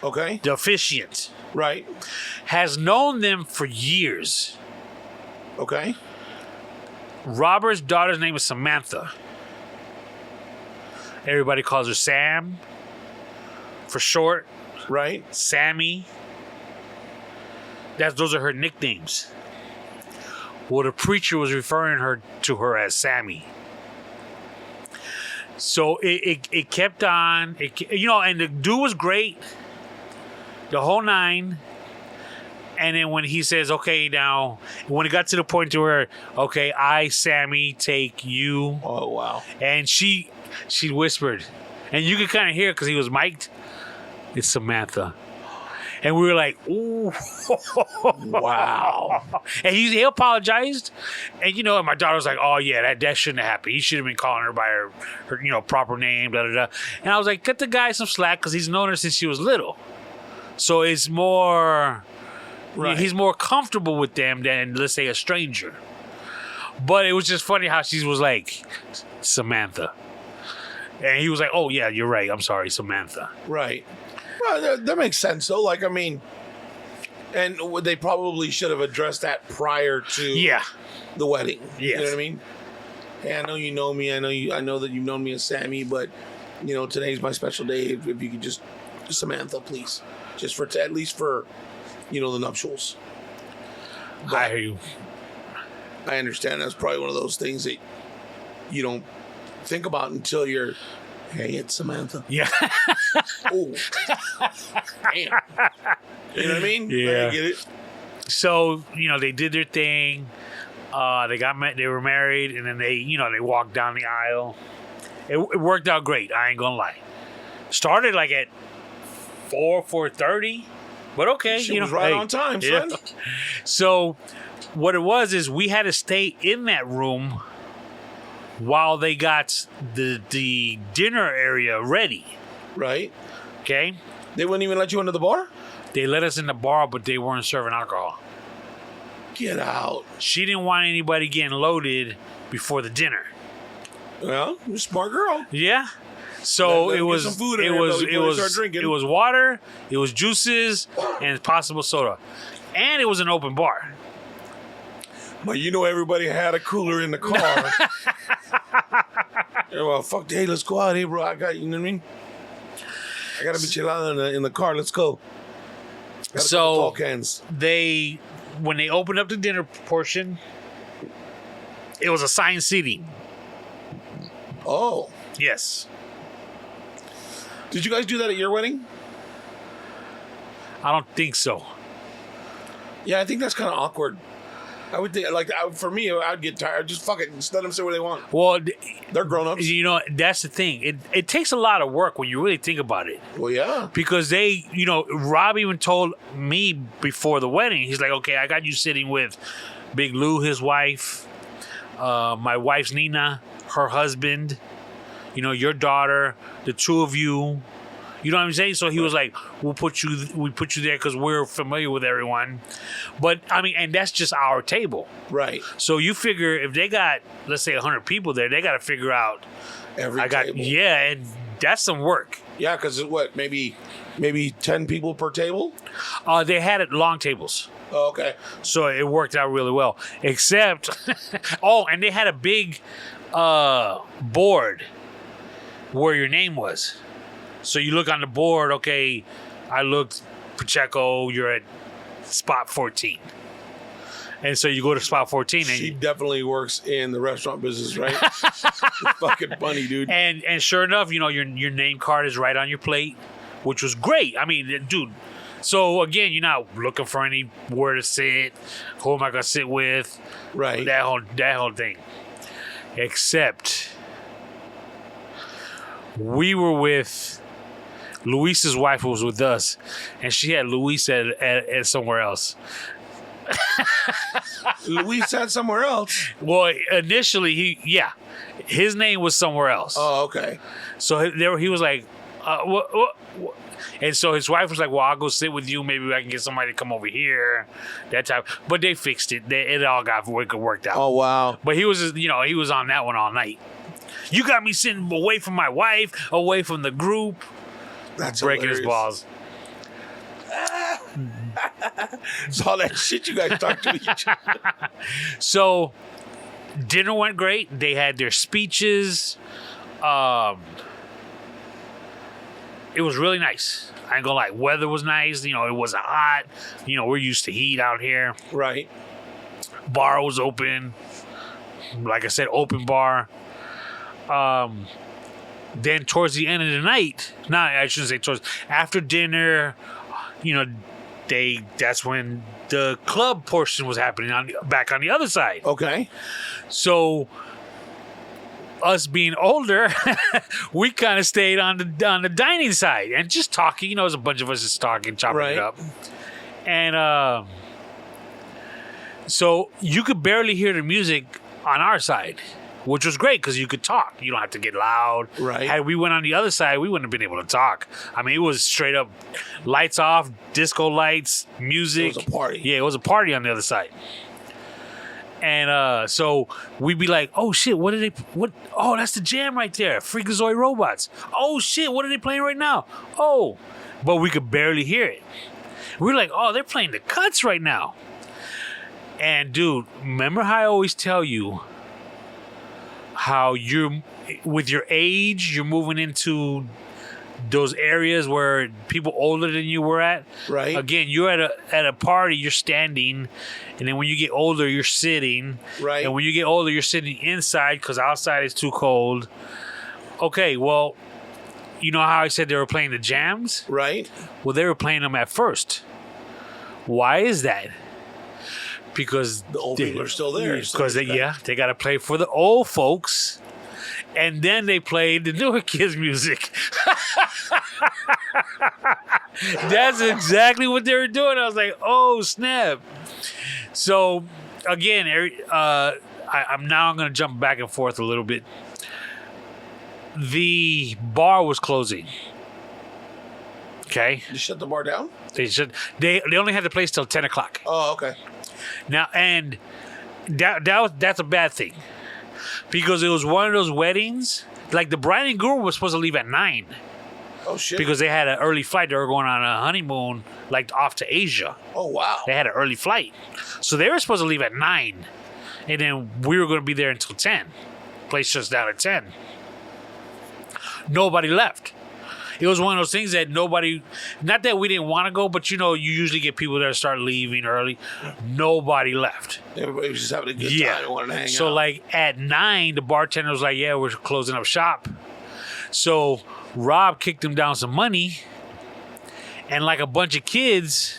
Okay. The officiant Right. has known them for years. Okay. Robert's daughter's name is Samantha. Everybody calls her Sam for short. Right. Sammy. Those are her nicknames. Well, the preacher was referring to her as Sammy. So it kept on. And the dude was great. The whole 9. And then when he says, okay, now, when it got to the point to where, okay, I, Sammy, take you. Oh, wow. And she whispered. And you could kind of hear it because he was mic'd. It's Samantha. And we were like, ooh. Wow. And he apologized. And, and my daughter was like, oh, yeah, that shouldn't have happened. He should have been calling her by her proper name, da-da-da. And I was like, cut the guy some slack because he's known her since she was little. So it's more... Right. He's more comfortable with them than, let's say, a stranger. But it was just funny how she was like, Samantha. And he was like, oh, yeah, you're right. I'm sorry, Samantha. Right. Well, that makes sense, though. Like, I mean, and they probably should have addressed that prior to the wedding. Yes. You know what I mean? Hey, I know you know me. I know that you've known me as Sammy, but, today's my special day. If you could just Samantha, please. Just at least for... the nuptials. But I hear you. I understand that's probably one of those things that you don't think about until you're, hey, it's Samantha. Yeah. Oh, damn. You know what I mean? Yeah. I get it. So, they did their thing. They were married, and then they walked down the aisle. It worked out great. I ain't gonna lie. Started like at 4:30. But okay, She was right on time, son. So what it was is we had to stay in that room while they got the dinner area ready. Right. Okay? They wouldn't even let you into the bar? They let us in the bar, but they weren't serving alcohol. Get out. She didn't want anybody getting loaded before the dinner. Well, you're a smart girl. Yeah. So Let it them get was some food in it there, was though, it before they start was drinking. it was water, it was juices, and possible soda. And it was an open bar. But you know everybody had a cooler in the car. Yeah, well, fuck, hey, let's go out. Hey, bro, I got, you know what I mean? I got to be chillada in the car. Let's go. Got a couple tall cans. When they opened up the dinner portion, it was assigned seating. Oh. Yes. Did you guys do that at your wedding? I don't think so. Yeah, I think that's kind of awkward. I would think, like, for me, I'd get tired. Just fuck it. Just let them say what they want. Well, They're grown-ups. you know, that's the thing. It takes a lot of work when you really think about it. Well, yeah. Because Rob even told me before the wedding, he's like, okay, I got you sitting with Big Lou, his wife, my wife's Nina, her husband, your daughter, the two of you. You know what I'm saying? So he was like, we put you there because we're familiar with everyone. But, I mean, and that's just our table. Right. So you figure if they got, let's say, 100 people there, they got to figure out. Table. Yeah, and that's some work. Yeah, because what, maybe 10 people per table? They had it long tables. Oh, okay. So it worked out really well. Except, and they had a big board where your name was. So you look on the board, okay, I looked, Pacheco, you're at spot 14. And so you go to spot 14. And she definitely works in the restaurant business, right? It's fucking funny, dude. And sure enough, your name card is right on your plate, which was great. I mean, dude. So again, you're not looking for anywhere to sit. Who am I gonna sit with? Right. That whole thing. Except we were with Luis's wife was with us, and she had Luis at somewhere else. Luis had somewhere else. Well, initially his name was somewhere else. Oh, okay. So he was like, what? And so his wife was like, well, I'll go sit with you. Maybe I can get somebody to come over here. That type. But they fixed it. It all got worked out. Oh, wow. But he was he was on that one all night. You got me sitting away from my wife, away from the group. That's breaking hilarious. his balls. It's all that shit you guys talk to each other. So dinner went great. They had their speeches. It was really nice. I ain't gonna lie. Weather was nice. It wasn't hot. We're used to heat out here. Right. Bar was open. Like I said, open bar. Then towards the end of the night, I shouldn't say towards, after dinner, that's when the club portion was happening back on the other side. Okay. So us being older, we kind of stayed on the dining side and just talking. There's a bunch of us just talking, chopping it up. And so you could barely hear the music on our side, which was great because you could talk. You don't have to get loud. Right. Had we went on the other side, we wouldn't have been able to talk. I mean, it was straight up lights off, disco lights, music. It was a party. Yeah, it was a party on the other side. And so we'd be like, oh, shit, what? Oh, that's the jam right there. Freakazoid Robots. Oh, shit, what are they playing right now? Oh. But we could barely hear it. We were like, oh, they're playing the cuts right now. And, dude, remember how I always tell you how with your age, you're moving into those areas where people older than you were at. Right. Again, you're at a party, you're standing, and then when you get older, you're sitting. Right. And when you get older, you're sitting inside because outside is too cold. Okay, well, you know how I said they were playing the jams? Right. Well, they were playing them at first. Why is that? Because the old people are still there. Because they got to play for the old folks, and then they played the newer kids' music. That's exactly what they were doing. I was like, oh, snap. So, again, I'm going to jump back and forth a little bit. The bar was closing. Okay? You shut the bar down? They only had the place till 10 o'clock. Oh, okay. Now, and that's a bad thing. Because it was one of those weddings. Like, the bride and groom was supposed to leave at 9. Oh, shit. Because they had an early flight. They were going on a honeymoon, like, off to Asia. Oh, wow. They had an early flight. So they were supposed to leave at 9. And then we were going to be there until 10. Place shuts down at 10. Nobody left. It was one of those things that nobody, not that we didn't want to go, but you usually get people that start leaving early. Nobody left. Everybody was just having a good time and wanted to hang out. So, like, at 9, the bartender was like, yeah, we're closing up shop. So Rob kicked him down some money. And like a bunch of kids,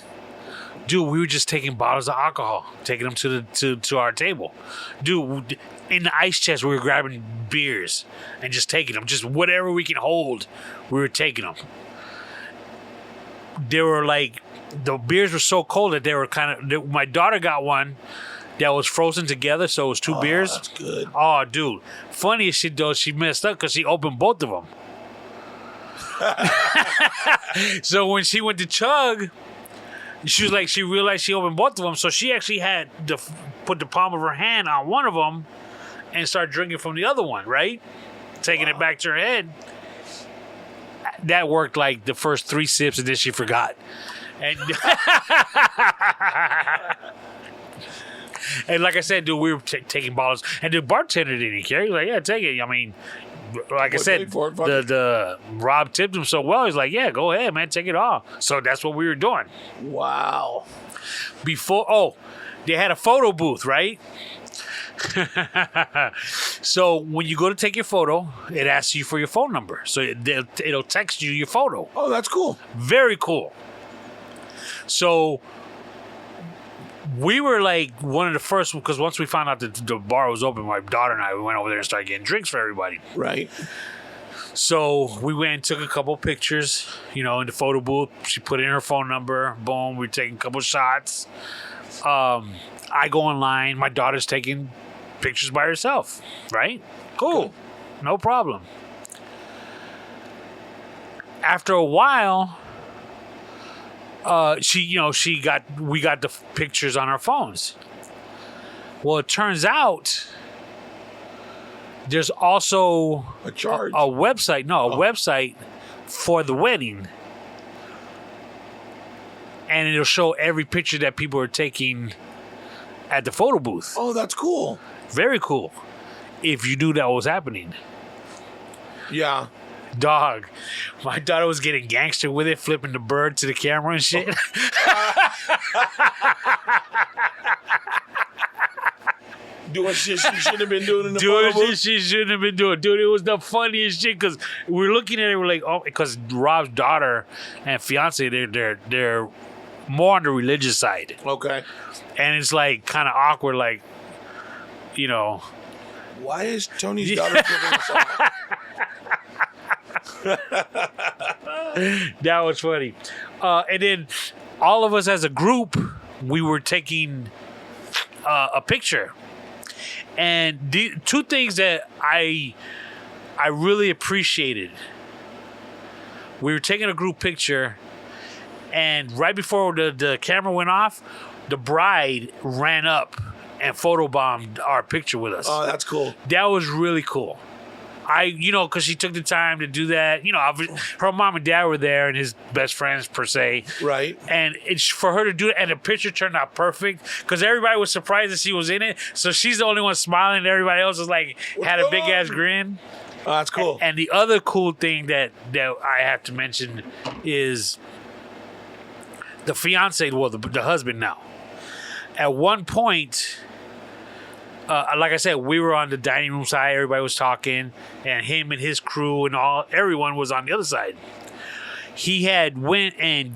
dude, we were just taking bottles of alcohol, taking them to our table. Dude, in the ice chest, we were grabbing beers and just taking them. Just whatever we can hold, we were taking them. They were like, the beers were so cold that they were my daughter got one that was frozen together, so it was 2 beers. That's good. Oh, dude. Funniest shit, though, she messed up because she opened both of them. So when she went to chug, she was like, she realized she opened both of them, so she actually had to put the palm of her hand on one of them and start drinking from the other one, right? Taking it back to her head. That worked like the first 3 sips, and then she forgot. And, and like I said, dude, we were taking bottles, and the bartender didn't care. He was like, yeah, take it. I mean, like I said, the Rob tipped him so well. He's like, yeah, go ahead, man, take it all. So that's what we were doing. Wow. They had a photo booth, right? So when you go to take your photo, it asks you for your phone number. So it'll text you your photo. Oh, that's cool. Very cool. So we were like one of the first, because once we found out that the bar was open, my daughter and I, we went over there and started getting drinks for everybody. Right. So we went and took a couple pictures, in the photo booth. She put in her phone number. Boom. We're taking a couple shots. I go online. My daughter's taking pictures by herself. Right? Cool. No problem. After a while, we got the pictures on our phones. Well, it turns out there's also a charge. A website. No, a website for the wedding. And it'll show every picture that people are taking at the photo booth. Oh, that's cool. Very cool. If you knew that was happening. Yeah. Dog, my daughter was getting gangster with it, flipping the bird to the camera and shit. Doing shit she shouldn't have been doing in the Doing photo booth. shit she shouldn't have been doing. Dude, it was the funniest shit because we're looking at it, we're like, oh, because Rob's daughter and fiance, they're more on the religious side. Okay. And it's like kind of awkward, like, Why is Tony's daughter flipping us off? That was funny. And then all of us as a group, we were taking a picture. And the 2 things that I really appreciated. We were taking a group picture, and right before the camera went off, the bride ran up and photobombed our picture with us. Oh, that's cool. That was really cool. Because she took the time to do that. Her mom and dad were there and his best friends, per se. Right. And it's for her to do it, and the picture turned out perfect because everybody was surprised that she was in it. So she's the only one smiling, and everybody else was like, had a big ass grin. Oh, that's cool. And the other cool thing that I have to mention is the fiance, well, the husband now. At one point, like I said, we were on the dining room side. Everybody was talking, and him and his crew and everyone was on the other side. He had went and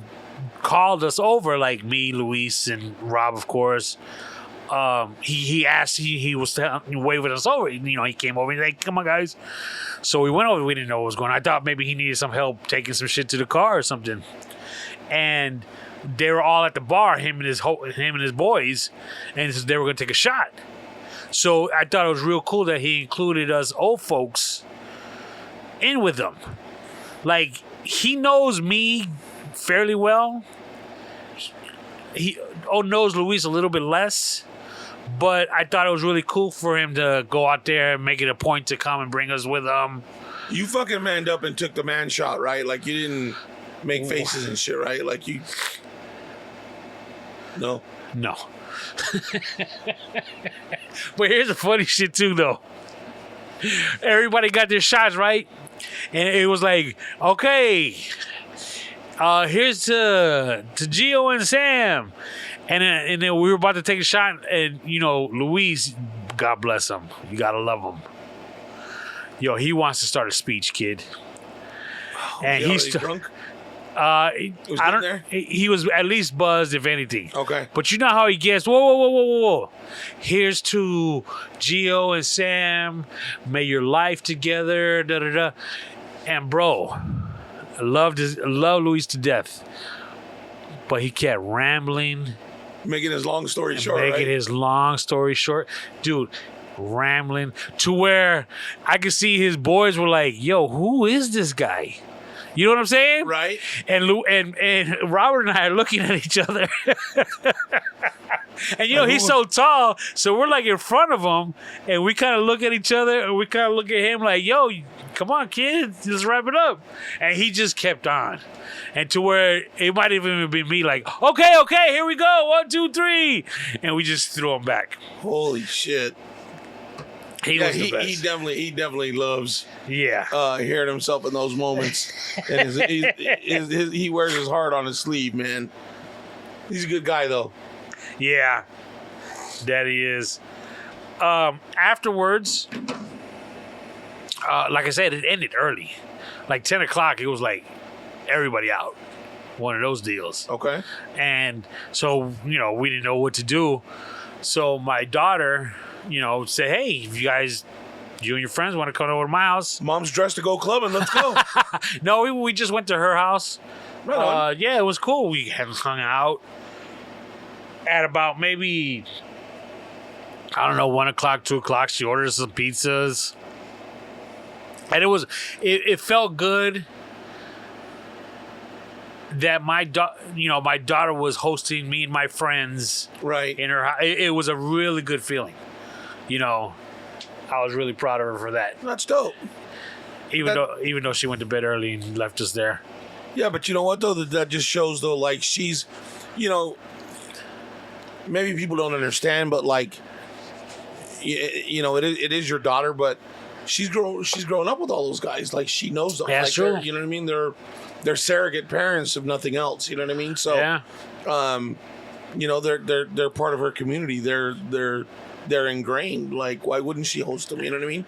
called us over, like me, Luis, and Rob, of course. He asked, he was waving us over. He came over and he's like, come on, guys. So we went over. We didn't know what was going on. I thought maybe he needed some help taking some shit to the car or something. and they were all at the bar, him and his boys, and they were gonna take a shot. So I thought it was real cool that he included us old folks in with them. Like, he knows me fairly well. He knows Luis a little bit less, but I thought it was really cool for him to go out there and make it a point to come and bring us with him. You fucking manned up and took the man shot, right? Like, you didn't make faces and shit, right? Like, you... No. But here's the funny shit, too, though. Everybody got their shots, right? And it was like, okay, here's to GOOO and Sam. And then we were about to take a shot, and, Luis, God bless him. You got to love him. Yo, he wants to start a speech, kid. And he's drunk? I don't. There? He was at least buzzed, if anything. Okay. But you know how he gets. Whoa! Here's to GOOO and Sam. May your life together. Da da da. And bro, I love Luis to death, but he kept rambling, making his long story short. Dude. Rambling to where I could see his boys were like, "Yo, who is this guy?" You know what I'm saying? Right. And Robert and I are looking at each other. And, he's so tall, so we're like in front of him, and we kind of look at each other, and we kind of look at him like, yo, come on, kid, just wrap it up. And he just kept on. And to where it might even be me like, okay, here we go, 1, 2, 3. And we just threw him back. Holy shit. He was the best. He definitely loves hearing himself in those moments. And he wears his heart on his sleeve, man. He's a good guy, though. Yeah, that he is. Afterwards, like I said, it ended early. Like 10 o'clock, it was like everybody out. One of those deals. Okay. And so, we didn't know what to do. So my daughter... say, hey, if you and your friends want to come over to my house. Mom's dressed to go clubbing. Let's go. No, we just went to her house. Right on. Yeah, it was cool. We hung out at about maybe, 1 o'clock, 2 o'clock. She ordered some pizzas. And it felt good that my daughter was hosting me and my friends in her house. It was a really good feeling. I was really proud of her for that. That's dope. Even though she went to bed early and left us there. Yeah, but you know what though? That just shows though, like she's, maybe people don't understand, but like, it is your daughter, but she's grown up with all those guys. Like she knows them. Yeah, like true. You know what I mean? They're surrogate parents if nothing else. You know what I mean? So, yeah. They're part of her community. They're ingrained. Like, why wouldn't she host them? You know what I mean?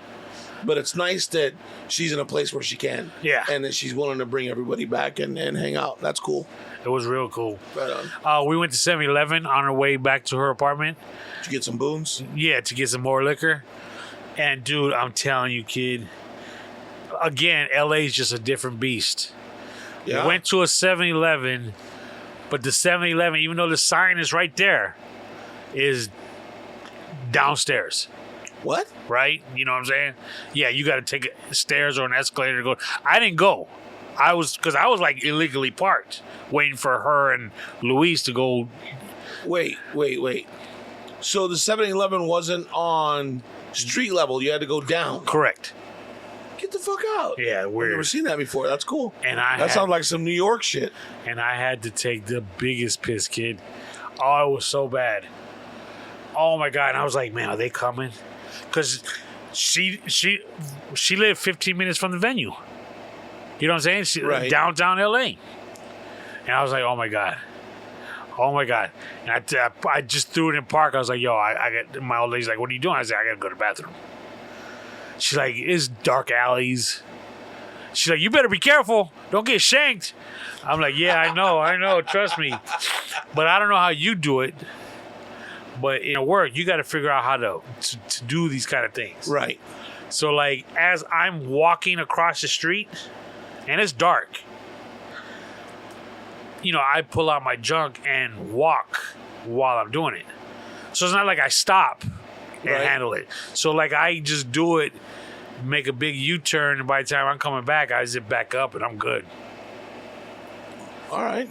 But it's nice that she's in a place where she can. Yeah. And that she's willing to bring everybody back and hang out. That's cool. It was real cool. Right on. We went to 7-Eleven on our way back to her apartment. Did you get some boons? Yeah, to get some more liquor. And, dude, I'm telling you, kid, again, LA is just a different beast. Yeah. We went to a 7-Eleven, but the 7-Eleven, even though the sign is right there, is downstairs. What? Right? You know what I'm saying? Yeah, you got to take stairs or an escalator to go. I didn't go. Because I was like illegally parked, waiting for her and Luis to go. Wait. So the 7-Eleven wasn't on street level. You had to go down. Correct. Get the fuck out. Yeah, weird. I've never seen that before. That's cool. And that sounds like some New York shit. And I had to take the biggest piss, kid. Oh, it was so bad. Oh my God. And I was like, man, are they coming? Because she lived 15 minutes from the venue. You know what I'm saying? Right. Downtown LA. And I was like, oh my God. And I just threw it in park. I was like, yo, I got, my old lady's like, what are you doing? I said, I got to go to the bathroom. She's like, it's dark alleys. She's like, you better be careful. Don't get shanked. I'm like, yeah, I know. Trust me. But I don't know how you do it. But in work, you got to figure out how to do these kind of things. Right. So, like, as I'm walking across the street, and it's dark, I pull out my junk and walk while I'm doing it. So it's not like I stop and handle it. So like I just do it, make a big U-turn, and by the time I'm coming back, I zip back up and I'm good. All right.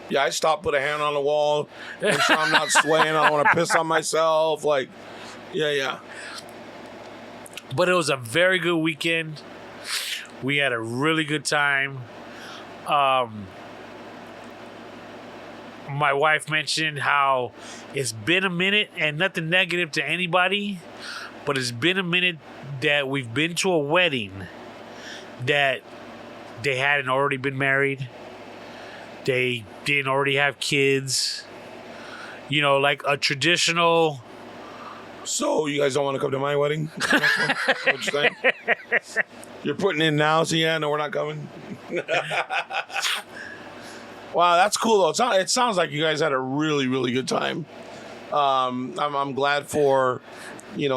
Yeah, I stop, put a hand on the wall, make sure I'm not swaying. I don't want to piss on myself. Like, yeah. But it was a very good weekend. We had a really good time. My wife mentioned how it's been a minute, and nothing negative to anybody, but it's been a minute that we've been to a wedding that they hadn't already been married. They didn't already have kids. Like a traditional... So you guys don't want to come to my wedding? What you're saying? You're putting in now, so no, we're not coming. Wow, that's cool though. It sounds like you guys had a really, really good time. I'm glad for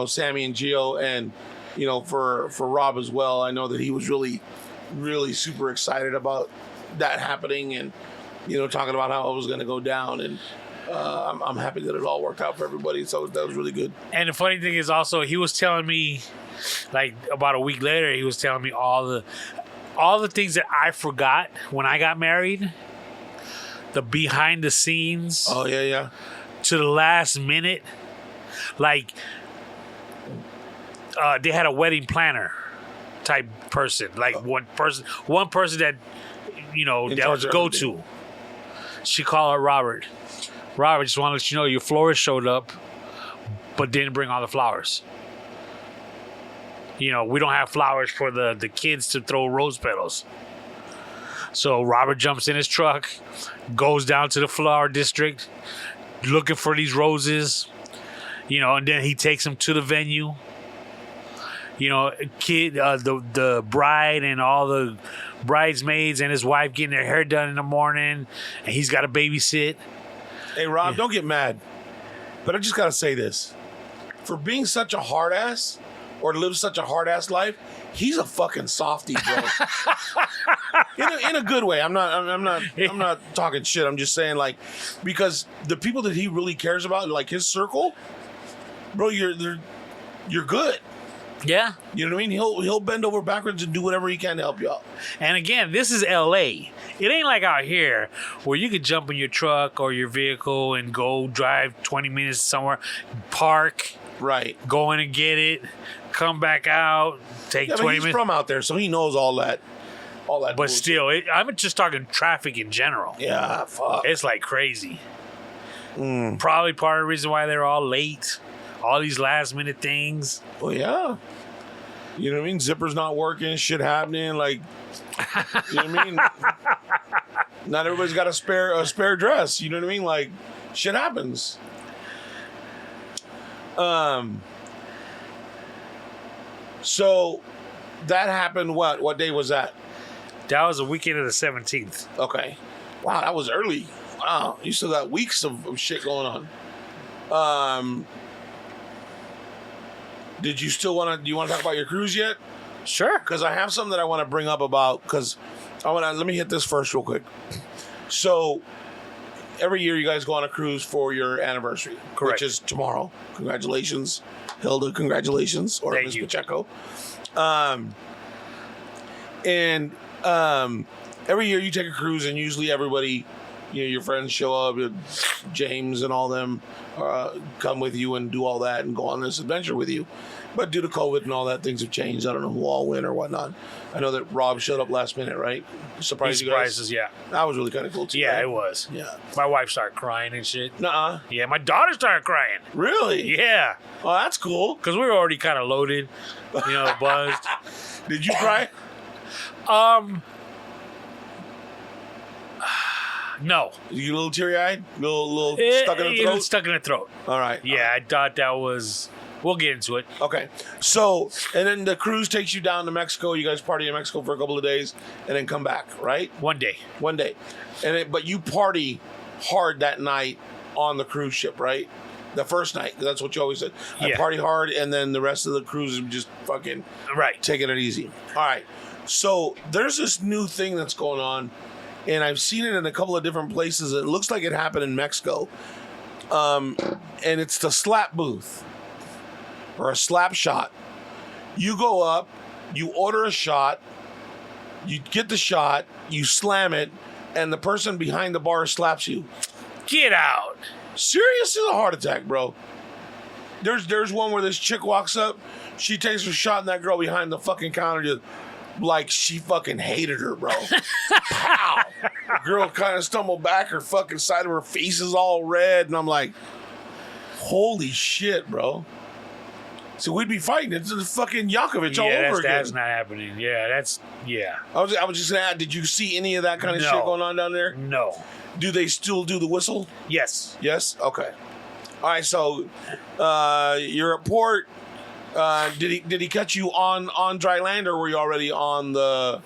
Sammy and Gio, and for Rob as well. I know that he was really, really super excited about that happening, and talking about how it was going to go down, and I'm happy that it all worked out for everybody. So that was really good. And the funny thing is also, he was telling me, like about a week later, he was telling me all the things that I forgot when I got married, the behind the scenes. Oh yeah. To the last minute, like they had a wedding planner type person, like one person that that was a go-to. She called her Robert. Robert, just want to let you know your florist showed up, but didn't bring all the flowers. We don't have flowers for the kids to throw rose petals. So Robert jumps in his truck, goes down to the flower district, looking for these roses, and then he takes them to the venue. The bride and all the bridesmaids and his wife getting their hair done in the morning, and he's got to babysit. Hey, Rob, don't get mad, but I just got to say this. For being such a hard ass, or live such a hard ass life, he's a fucking softie, bro. in a good way. I'm not talking shit. I'm just saying, like, because the people that he really cares about, like his circle, bro, you're good. Yeah. You know what I mean? He'll bend over backwards and do whatever he can to help you out. And again, this is LA. It ain't like out here where you could jump in your truck or your vehicle and go drive 20 minutes somewhere, park, right, go in and get it, come back out, take 20 minutes. He's from out there, so he knows all that. But bullshit. Still, I'm just talking traffic in general. Yeah, fuck. It's like crazy. Probably part of the reason why they're all late. All these last minute things. Well, yeah. You know what I mean? Zipper's not working, shit happening, like, you know what I mean? Not everybody's got a spare dress, you know what I mean? Like, shit happens. So that happened what day was that? That was the weekend of the 17th. Okay. Wow, that was early. Wow, you still got weeks of shit going on. Do you want to talk about your cruise yet? Sure. Because I have something that I want to bring up about, let me hit this first real quick. So every year you guys go on a cruise for your anniversary. Correct. Which is tomorrow. Congratulations. Hilda, congratulations. Or Ms. Pacheco. Every year you take a cruise, and usually everybody, your friends show up, James and all them come with you and do all that and go on this adventure with you. But due to COVID and all that, things have changed. I don't know who all went or whatnot. I know that Rob showed up last minute, right? Surprised you guys? Surprises, yeah. That was really kind of cool too. Yeah, right? It was. Yeah. My wife started crying and shit. Nuh-uh. Yeah, my daughter started crying. Really? Yeah. Oh, that's cool. Because we were already kind of loaded, buzzed. Did you cry? No. You a little teary-eyed? Little stuck in the throat? It was stuck in the throat. All right. Yeah, I thought that was... We'll get into it. Okay. So, and then the cruise takes you down to Mexico. You guys party in Mexico for a couple of days and then come back, right? One day. But you party hard that night on the cruise ship, right? The first night. That's what you always said. I party hard, and then the rest of the cruise is just fucking taking it easy. All right. So there's this new thing that's going on and I've seen it in a couple of different places. It looks like it happened in Mexico. And it's the slap booth or a slap shot. You go up, you order a shot, you get the shot, you slam it, and the person behind the bar slaps you. Get out. Serious as a heart attack, bro. There's one where this chick walks up, she takes her shot, and that girl behind the fucking counter just like she fucking hated her, bro. Pow! Girl kind of stumbled back, her fucking side of her face is all red, and I'm like, holy shit, bro. So we'd be fighting. It's the fucking Yakovich all over again. That's not happening. Yeah. I was just gonna add, did you see any of that kind of shit going on down there? No. Do they still do the whistle? Yes. Yes? Okay. All right, so you're at port. Did he catch you on dry land, or were you already on the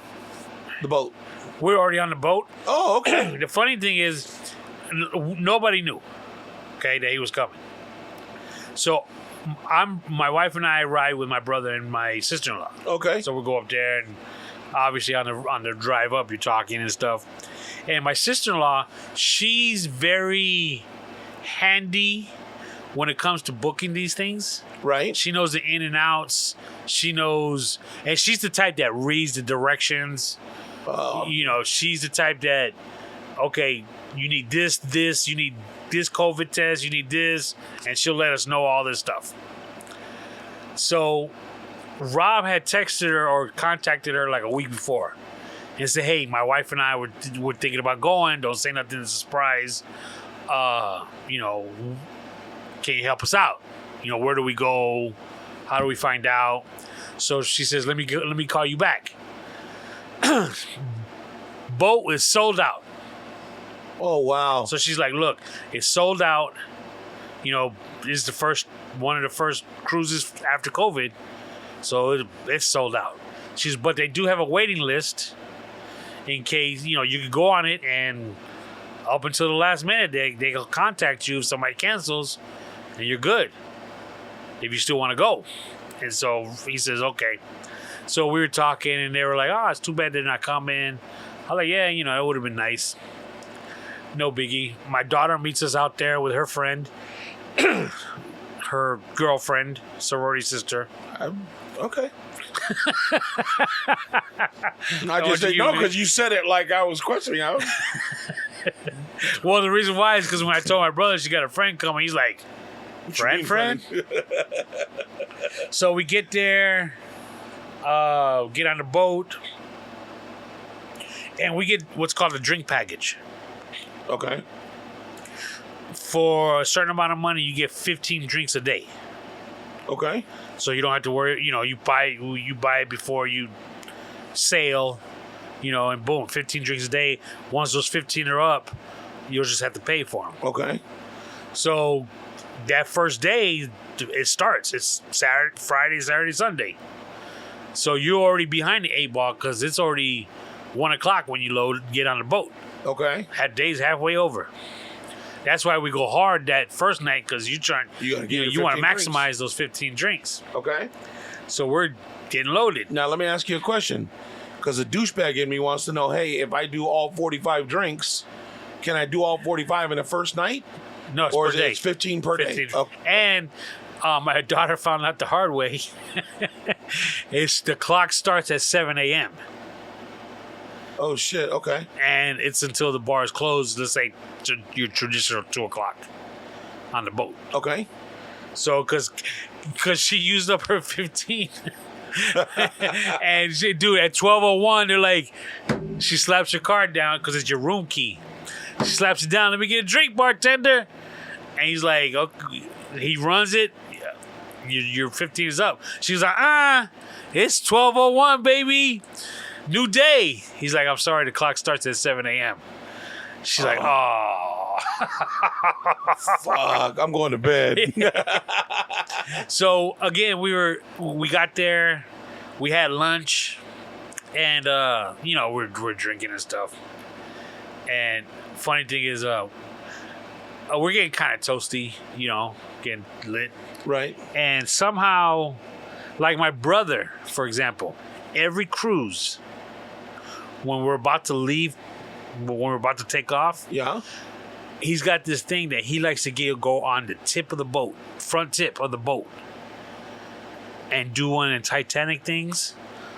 boat? We were already on the boat. Oh, okay. The funny thing is, nobody knew, okay, that he was coming. So my wife and I ride with my brother and my sister-in-law. Okay. So we'll go up there, and obviously on the drive up, you're talking and stuff. And my sister-in-law, she's very handy when it comes to booking these things. Right. She knows the in and outs. She knows, and she's the type that reads the directions. You know, she's the type that, okay, you need this, you need this COVID test, you need this, and she'll let us know all this stuff. So Rob had texted her or contacted her like a week before and said, hey, my wife and I were thinking about going. Don't say nothing, it's a surprise. You know, can you help us out? You know, where do we go? How do we find out? So she says, let me call you back. Boat is sold out. Oh, wow. So she's like, look, it's sold out. You know, this is one of the first cruises after COVID. So it's sold out. But they do have a waiting list in case, you know, you can go on it, and up until the last minute, they'll contact you if somebody cancels, and you're good if you still want to go. And so he says, okay. So we were talking, and they were like, oh, it's too bad they're not coming. I'm like, yeah, you know, it would have been nice. No biggie. My daughter meets us out there with her friend, her girlfriend, sorority sister. Okay. I just didn't know because you said it like I was questioning. Well, the reason why is because when I told my brother she got a friend coming, he's like, friend? So we get there, get on the boat, and we get what's called a drink package. Okay. For a certain amount of money, you get 15 drinks a day. Okay. So you don't have to worry. You know, you buy it before you sail. You know, and boom, 15 drinks a day. Once those 15 are up, you'll just have to pay for them. Okay. So that first day, it starts. It's Friday, Saturday, Sunday. So you're already behind the 8 ball because it's already 1 o'clock when you get on the boat. Okay. That day's halfway over. That's why we go hard that first night, because you want to maximize those 15 drinks. Okay. So we're getting loaded. Now let me ask you a question, because the douchebag in me wants to know, hey, if I do all 45 drinks, can I do all 45 in the first night? No, it's or per day. It's 15 per 15. day. Okay. And my daughter found out the hard way. The clock starts at 7 a.m. Oh, shit. Okay. And it's until the bar is closed, let's say your traditional 2 o'clock on the boat. Okay. So, because she used up her 15. And at 12:01, they're like, she slaps your card down because it's your room key. She slaps it down. Let me get a drink, bartender. And he's like, okay. He runs it. Your 15 is up. She's like, it's 12:01, baby. New day. He's like, I'm sorry, the clock starts at 7 a.m. She's like, oh. Fuck, I'm going to bed. So, again, we got there. We had lunch. And, you know, we're drinking and stuff. And funny thing is, we're getting kind of toasty, you know, getting lit. Right. And somehow, like my brother, for example, every cruise, when we're about to leave when we're about to take off, Yeah. he's got this thing that he likes to go on the tip of the boat, front tip of the boat, and do one of the Titanic things,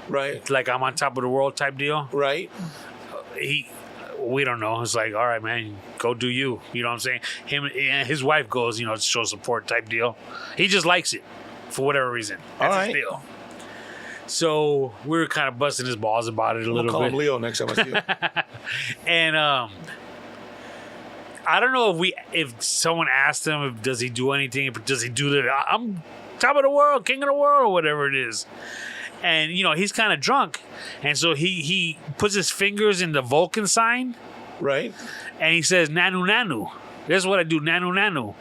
Right. like I'm on top of the world type deal. Right. We don't know. It's like, all right, man, go do you. You know what I'm saying? Him and his wife goes, to show support type deal. He just likes it for whatever reason. That's All right. his deal. So we were kind of busting his balls about it a I'll little call bit. him Leo next time I see him. And I don't know if someone asked him, does he do anything? Does he do that? I'm top of the world, king of the world, or whatever it is. And he's kind of drunk, and so he puts his fingers in the Vulcan sign, Right. and he says "nanu nanu." That's what I do, "nanu nanu."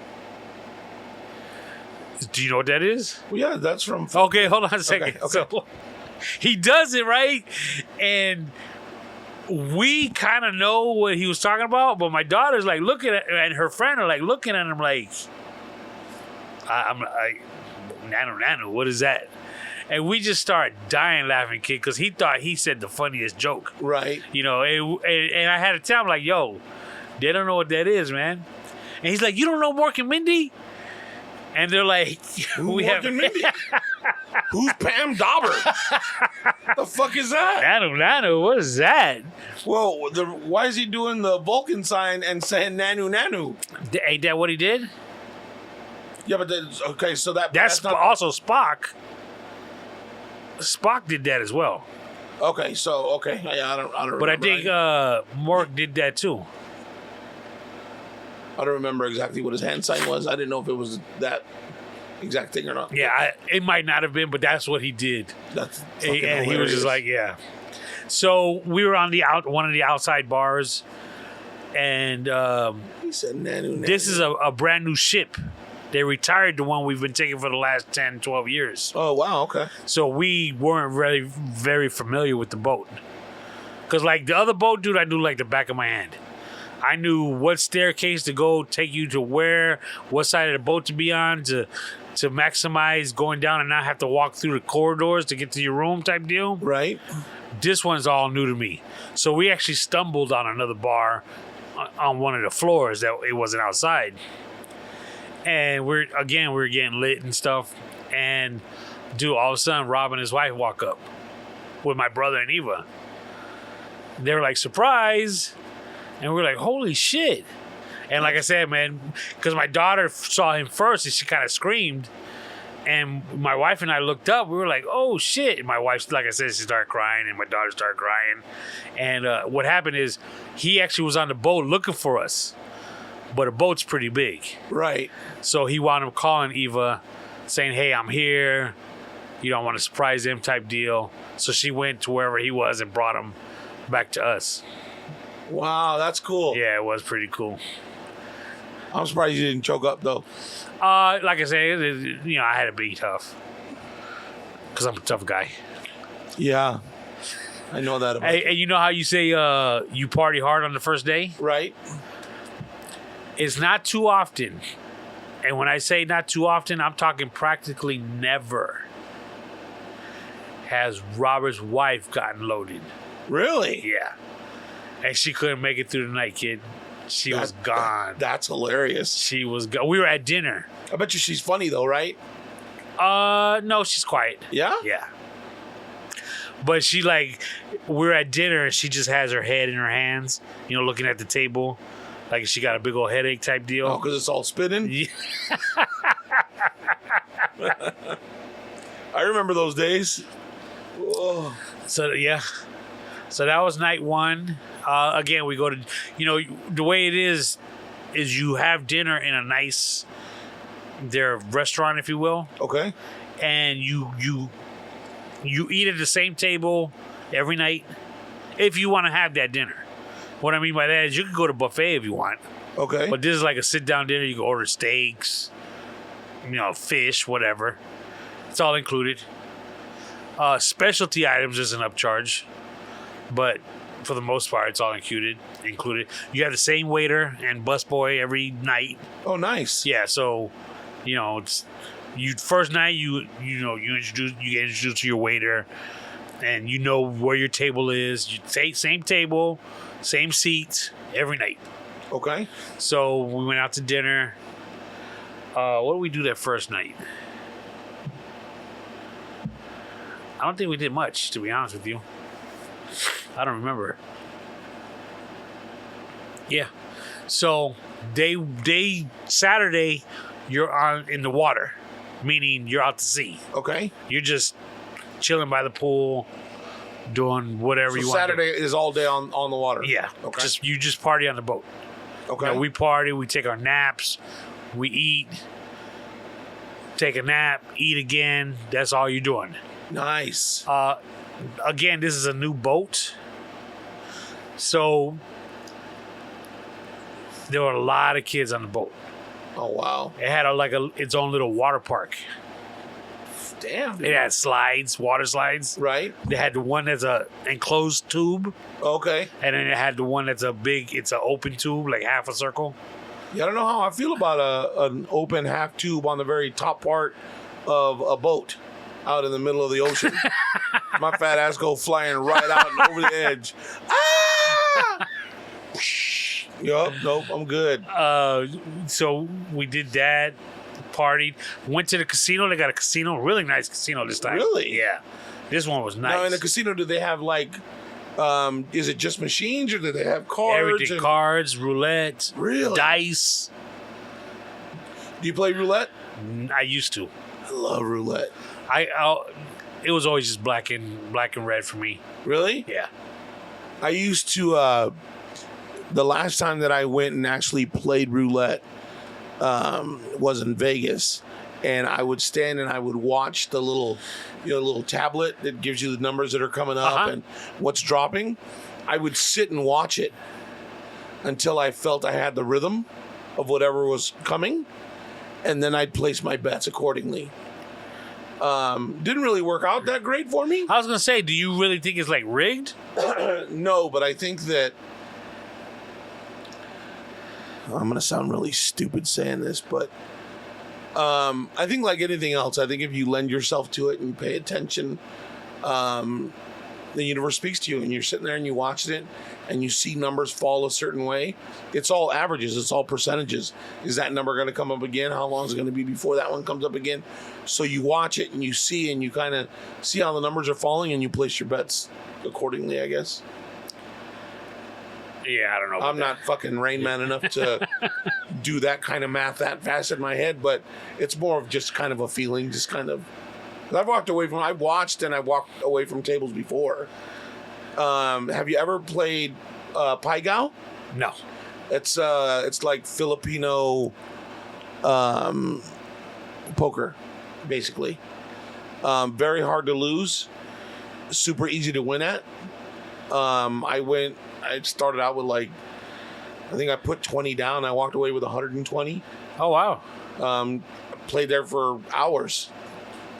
Do you know what that is? Well, yeah, that's from. Okay, hold on a second. Okay. So he does it right, and we kind of know what he was talking about, but my daughter's like looking at, and her friend are like looking at him like, I'm like, "Nanu nanu, what is that?" And we just start dying laughing, kid, because he thought he said the funniest joke. Right. And I had to tell him, like, yo, they don't know what that is, man. And he's like, you don't know Mork and Mindy? And they're like, Mork and Mindy? Who's Pam Dauber? The fuck is that? Nanu, what is that? Well, why is he doing the Vulcan sign and saying Nanu Nanu? Ain't that what he did? Yeah, but okay, so That's not also Spock. Spock did that as well. okay. So okay, yeah, I don't. But I remember. think Mork did that too. I don't remember exactly what his hand sign was. I didn't know if it was that exact thing or not. Yeah, it might not have been, but that's what he did. That's And he was just like, yeah. So we were on one of the outside bars, and he said Nanu Nanu. this is a brand new ship. They retired the one we've been taking for the last 10, 12 years. Oh wow, okay. So we weren't really very familiar with the boat. Because like the other boat, dude, I knew like the back of my hand. I knew what staircase to go, take you to where, what side of the boat to be on to maximize going down and not have to walk through the corridors to get to your room type deal. Right. This one's all new to me. So we actually stumbled on another bar on one of the floors that it wasn't outside. And we're getting lit and stuff. And dude, all of a sudden, Rob and his wife walk up with my brother and Eva. They were like, surprise. And we're like, holy shit. And like I said, man, because my daughter saw him first and she kind of screamed. And my wife and I looked up. We were like, oh shit. And my wife, like I said, she started crying and my daughter started crying. And what happened is he actually was on the boat looking for us. But the boat's pretty big. Right. So he wound up calling Eva saying, hey, I'm here. I want to surprise him type deal. So she went to wherever he was and brought him back to us. Wow, that's cool. Yeah, it was pretty cool. I'm surprised you didn't choke up though. Like I said, I had to be tough. Because I'm a tough guy. Yeah. I know that about Hey, you know how you say you party hard on the first day? Right. It's not too often. And when I say not too often, I'm talking practically never has Robert's wife gotten loaded. Really? Yeah. And she couldn't make it through the night, kid. She was gone. That's hilarious. She was gone. We were at dinner. I bet you she's funny though, right? No, she's quiet. Yeah? Yeah. But she we're at dinner and she just has her head in her hands, looking at the table. Like she got a big old headache type deal. Oh, because it's all spinning? Yeah. I remember those days. Whoa. So, yeah. So that was night one. Again, we go to, the way it is you have dinner in a nice, their restaurant, if you will. Okay. And you eat at the same table every night if you want to have that dinner. What I mean by that is you can go to buffet if you want. Okay. But this is like a sit-down dinner. You can order steaks, fish, whatever. It's all included. Specialty items is an upcharge. But for the most part, it's all included. You have the same waiter and busboy every night. Oh, nice. Yeah, so, it's... First night, you get introduced to your waiter. and you know where your table is. You same table, same seats every night. Okay. So we went out to dinner. What did we do that first night? I don't think we did much, to be honest with you. I don't remember. Yeah. So day Saturday, you're in the water, meaning you're out to sea. Okay. You're just chilling by the pool, doing whatever you want. Saturday is all day on the water. Yeah. Okay. You just party on the boat. Okay. You know, we party, we take our naps, we eat, take a nap, eat again. That's all you're doing. Nice. Again, this is a new boat. So there were a lot of kids on the boat. Oh wow. It had its own little water park. Damn. Dude. It had slides, water slides. Right. They had the one that's a enclosed tube, Okay. and then it had the one that's it's an open tube, like half a circle. Yeah, I don't know how I feel about an open half tube on the very top part of a boat out in the middle of the ocean. My fat ass go flying right out and over the edge. Ah! Yup, nope, I'm good. So we did that, partied, went to the casino. They got a casino, really nice casino this time. Really? Yeah. This one was nice. Now in the casino, do they have is it just machines or do they have cards? Everything, cards, roulette, Really? dice. Do you play roulette? I used to. I love roulette. It was always just black and red for me. Really? Yeah. I used to. The last time that I went and actually played roulette was in Vegas, and I would stand and I would watch the little tablet that gives you the numbers that are coming up and what's dropping. I would sit and watch it until I felt I had the rhythm of whatever was coming, and then I'd place my bets accordingly. Didn't really work out that great for me. I was gonna say, do you really think it's like rigged? No, but I think that I'm going to sound really stupid saying this, but I think like anything else, I think if you lend yourself to it and you pay attention, the universe speaks to you, and you're sitting there and you watch it and you see numbers fall a certain way. It's all averages. It's all percentages. Is that number going to come up again? How long is it going to be before that one comes up again? So you watch it and you see, and you kind of see how the numbers are falling, and you place your bets accordingly, I guess. Yeah, I don't know. I'm not fucking Rain Man enough to do that kind of math that fast in my head, but it's more of just kind of a feeling, just kind of. I've watched and I've walked away from tables before. Have you ever played Pai Gow? No. It's like Filipino poker, basically. Very hard to lose, super easy to win at. I started out with I think I put 20 down. I walked away with 120. Oh, wow. Played there for hours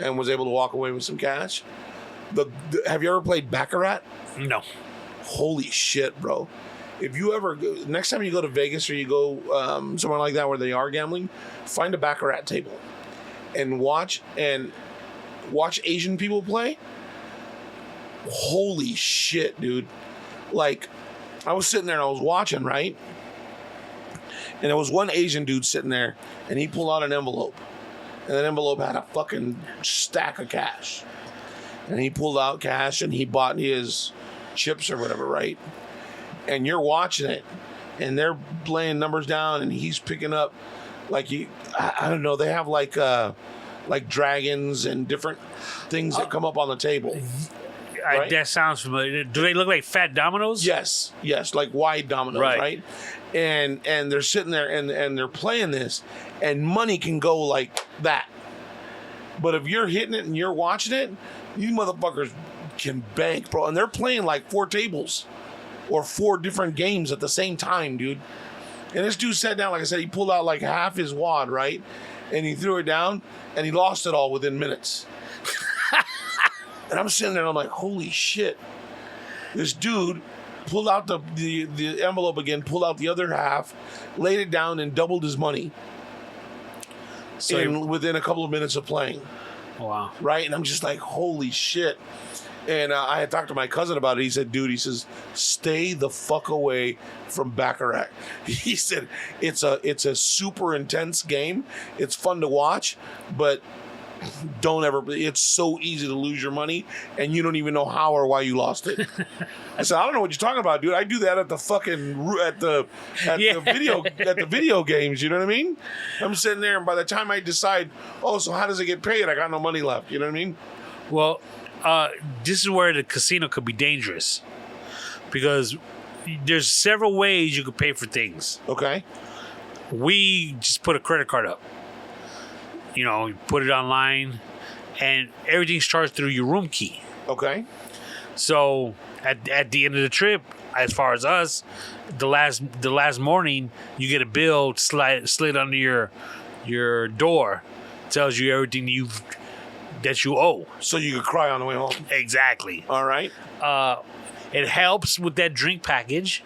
and was able to walk away with some cash. Have you ever played Baccarat? No. Holy shit, bro. If you ever next time you go to Vegas or you go somewhere like that where they are gambling, find a Baccarat table and watch Asian people play. Holy shit, dude. I was sitting there and I was watching, right? And there was one Asian dude sitting there, and he pulled out an envelope. And that envelope had a fucking stack of cash. And he pulled out cash and he bought his chips or whatever, right? And you're watching it, and they're laying numbers down, and he's picking up I don't know, they have like dragons and different things that come up on the table. Right? That sounds familiar. Do they look like fat dominoes? Yes, like wide dominoes, right? And they're sitting there and they're playing this, and money can go like that. But if you're hitting it and you're watching it, these motherfuckers can bank, bro. And they're playing like 4 tables or 4 different games at the same time, dude. And this dude sat down, like I said, he pulled out like half his wad, right? And he threw it down, and he lost it all within minutes. And I'm sitting there and I'm like, holy shit. This dude pulled out the envelope again, pulled out the other half, laid it down, and doubled his money within a couple of minutes of playing. Wow. Right? And I'm just like, holy shit. And I had talked to my cousin about it. He said, dude, he says, stay the fuck away from Baccarat. He said, it's a super intense game. It's fun to watch, but don't ever, it's so easy to lose your money and you don't even know how or why you lost it. I said, I don't know what you're talking about, dude. I do that at the fucking, the video games. You know what I mean? I'm sitting there and by the time I decide, oh, so how does it get paid? I got no money left. You know what I mean? Well, this is where the casino could be dangerous because there's several ways you could pay for things. Okay. We just put a credit card up. You put it online, and everything's charged through your room key. Okay. So at the end of the trip, as far as us, the last morning, you get a bill slid under your door, tells you everything that you owe. So you could cry on the way home. Exactly. All right. It helps with that drink package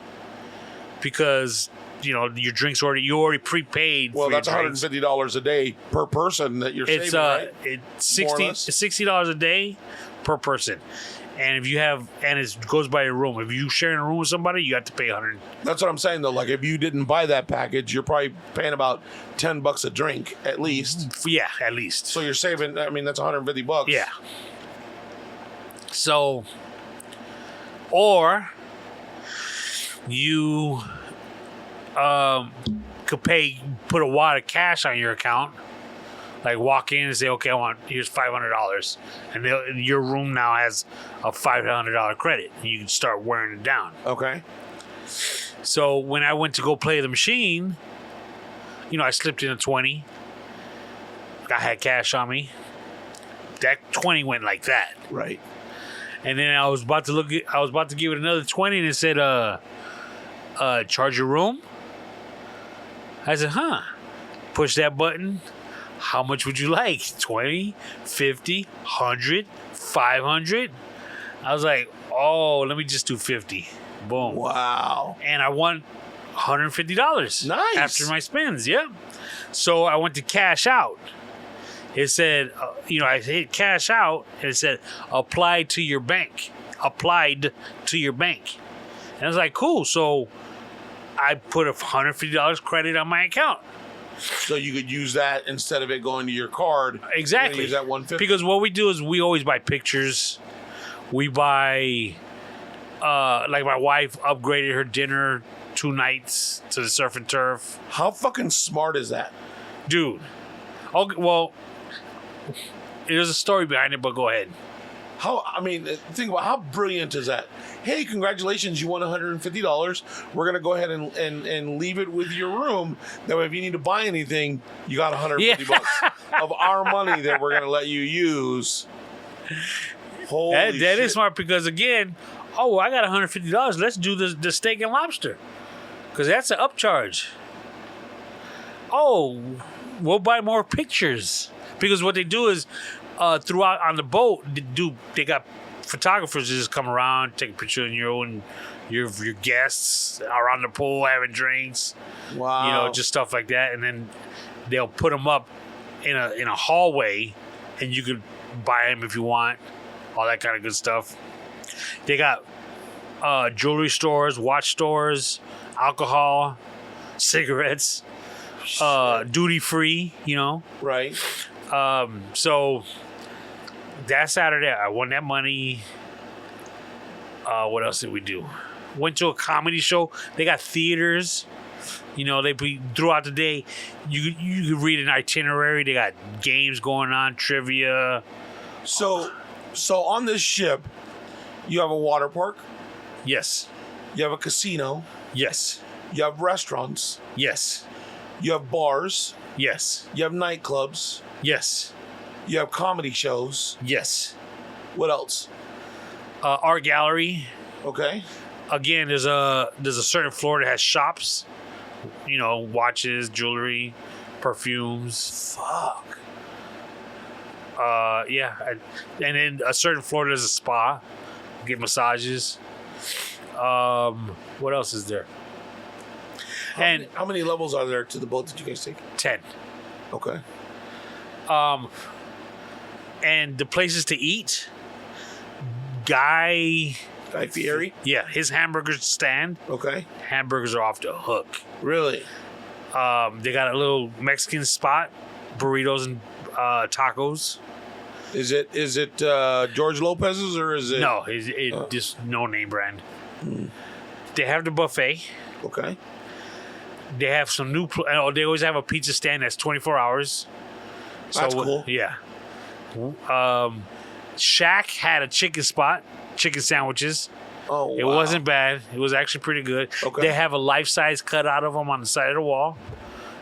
because your drinks you already prepaid. Well, for that's your drinks. $150 a day per person that you're saving, right? It's $60 a day per person, and it goes by your room. If you share in a room with somebody, you have to pay $100. That's what I'm saying though. Like if you didn't buy that package, you're probably paying about $10 a drink at least. Yeah, at least. So you're saving. I mean, that's $150. Yeah. So, or you could put a wad of cash on your account, like walk in and say, okay, here's $500, and your room now has a $500 credit, and you can start wearing it down. Okay. So when I went to go play the machine, I slipped in a 20. I had cash on me. That 20 went like that. Right. And then I was about to give it another 20, and it said, charge your room. I said, push that button. How much would you like? 20, 50, 100, 500? I was like, oh, let me just do 50. Boom. Wow. And I won $150. Nice. After my spins, yeah. So I went to cash out. It said, I hit cash out, and it said, applied to your bank. Applied to your bank. And I was like, cool. So I put $150 credit on my account. So you could use that instead of it going to your card. Exactly. Use that $150. Because what we do is we always buy pictures. We buy, like my wife upgraded her dinner 2 nights to the surf and turf. How fucking smart is that? Dude. Okay, well, there's a story behind it, but go ahead. Think about how brilliant is that? Hey, congratulations, you won $150. We're going to go ahead and leave it with your room. That way, if you need to buy anything, you got $150 of our money that we're going to let you use. Holy shit. That is smart because, again, I got $150. Let's do the steak and lobster because that's an upcharge. Oh, we'll buy more pictures because what they do is throughout on the boat, they got photographers that just come around, take a picture of your guests around the pool having drinks. Wow. Just stuff like that, and then they'll put them up in a hallway, and you could buy them if you want, all that kind of good stuff. They got jewelry stores, watch stores, alcohol, cigarettes, duty free. Right. So that Saturday, I won that money. What else did we do? Went to a comedy show. They got theaters. They throughout the day. You could read an itinerary. They got games going on, trivia. So on this ship, you have a water park. Yes. You have a casino. Yes. You have restaurants. Yes. You have bars. Yes. You have nightclubs. Yes. You have comedy shows. Yes. What else? Art gallery. Okay. Again, there's a certain floor that has shops. Watches, jewelry, perfumes. Fuck. Yeah. And then a certain floor there's a spa. Get massages. What else is there? How many levels are there to the boat that you guys take? 10. Okay. And the places to eat, Guy Fieri. Yeah, his hamburger stand. Okay. Hamburgers are off the hook. Really? They got a little Mexican spot, burritos and tacos. Is it George Lopez's or is it? No, it's just no name brand. They have the buffet. Okay. They have some new. They always have a pizza stand that's 24 hours. That's cool. Yeah. Shack had a chicken spot, chicken sandwiches. Oh, wow. It wasn't bad. It was actually pretty good. Okay. They have a life-size cutout of him on the side of the wall.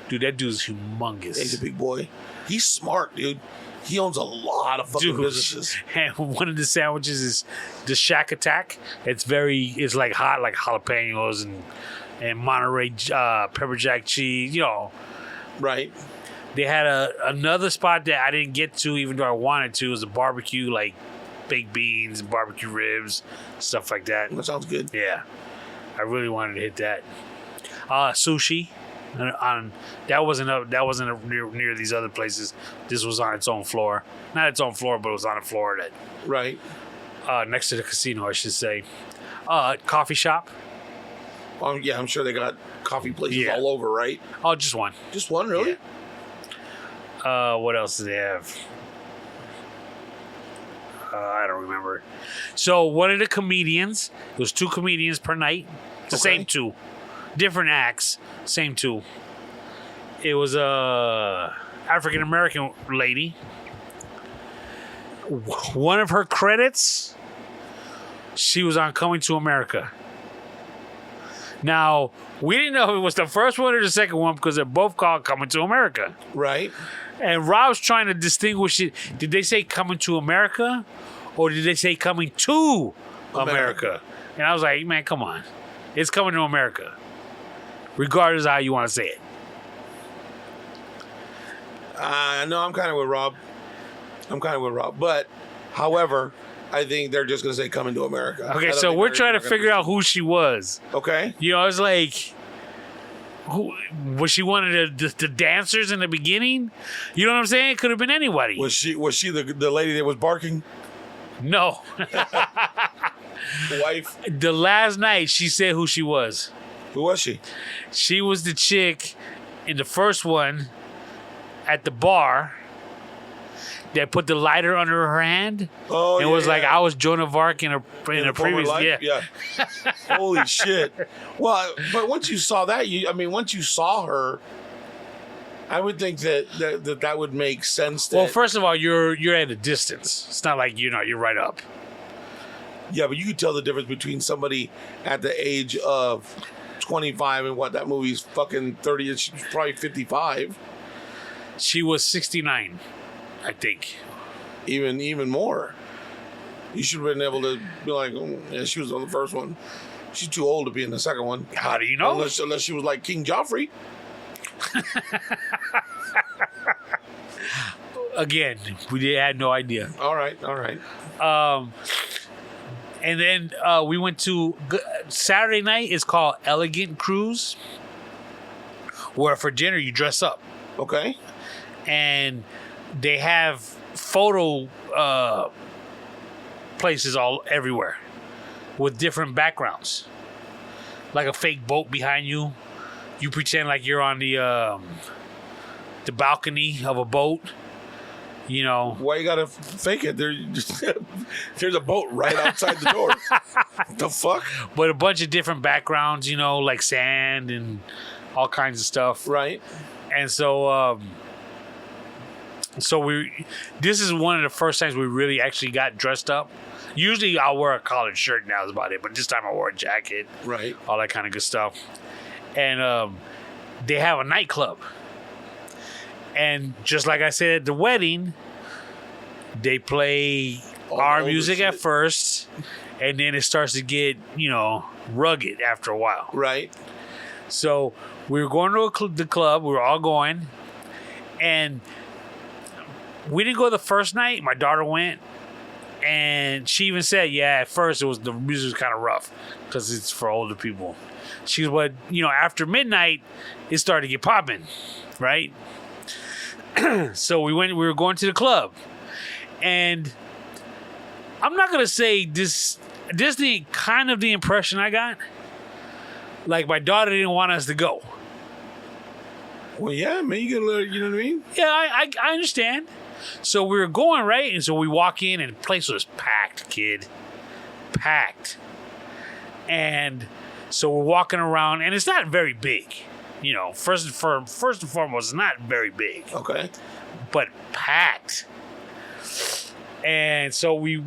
Dude, that dude's humongous. He's a big boy. He's smart, dude. He owns a lot of fucking businesses. And one of the sandwiches is the Shack Attack. It's like hot, like jalapenos and Monterey pepper jack cheese. Right. They had another spot that I didn't get to, even though I wanted to. It was a barbecue, like baked beans, barbecue ribs, stuff like that. That sounds good. Yeah, I really wanted to hit that. Sushi. That wasn't near these other places. This was on its own floor. Not its own floor, but it was on a floor that Right. next to the casino, I should say. Coffee shop. Yeah, I'm sure they got coffee places all over, right? Oh, just one. Just one, really? Yeah. What else do they have? I don't remember. So one of the comedians, it was 2 comedians per night. The same 2. Different acts, same 2. It was a African American lady. One of her credits, she was on Coming to America. Now, we didn't know if it was the first one or the second one because they're both called Coming to America. Right. And Rob's trying to distinguish it. Did they say Coming to America or did they say Coming to America? And I was like, man, come on. It's Coming to America. Regardless of how you want to say it. No, I'm kind of with Rob. But, however, I think they're just going to say Coming to America. Okay, so we're trying to figure out who she was. Okay. It's like, who was she one of the dancers in the beginning? You know what I'm saying? It could have been anybody. Was she the lady that was barking? No. The wife? The last night, she said who she was. Who was she? She was the chick in the first one at the bar that put the lighter under her hand. Oh, and was like, I was Joan of Arc in a previous life. Yeah. Holy shit. Well, but once you saw that, once you saw her, I would think that would make sense. Well, first of all, you're at a distance. It's not like you're right up. Yeah, but you could tell the difference between somebody at the age of 25 and what that movie's fucking 30. She's probably 55. She was 69, I think. Even more. You should have been able to be like, oh, yeah, she was on the first one. She's too old to be in the second one. How do you know? Unless she was like King Joffrey. Again, we had no idea. All right. And then we went to Saturday night. Is called Elegant Cruise, where for dinner you dress up. Okay. And they have photo places everywhere with different backgrounds, like a fake boat behind you. You pretend like you're on the balcony of a boat. Why you gotta fake it? There's a boat right outside the door. The fuck? But a bunch of different backgrounds, like sand and all kinds of stuff. Right. And so, this is one of the first times we really actually got dressed up. Usually I'll wear a collared shirt now is about it, but this time I wore a jacket. Right. All that kind of good stuff. And they have a nightclub. And just like I said at the wedding, they play our music at first, and then it starts to get, rugged after a while. Right. So we were going to the club. We were all going. And we didn't go the first night. My daughter went. And she even said, at first the music was kind of rough because it's for older people. She was, after midnight, it started to get popping, right? So we were going to the club, and I'm not gonna say this is the kind of the impression I got. Like my daughter didn't want us to go. Well, yeah, man, you gotta, you know what I mean? Yeah, I understand. So we were going, right? And so we walk in and the place was packed, kid. Packed. And so we're walking around and it's not very big. You know, first and foremost, it's not very big. Okay. But packed. And so we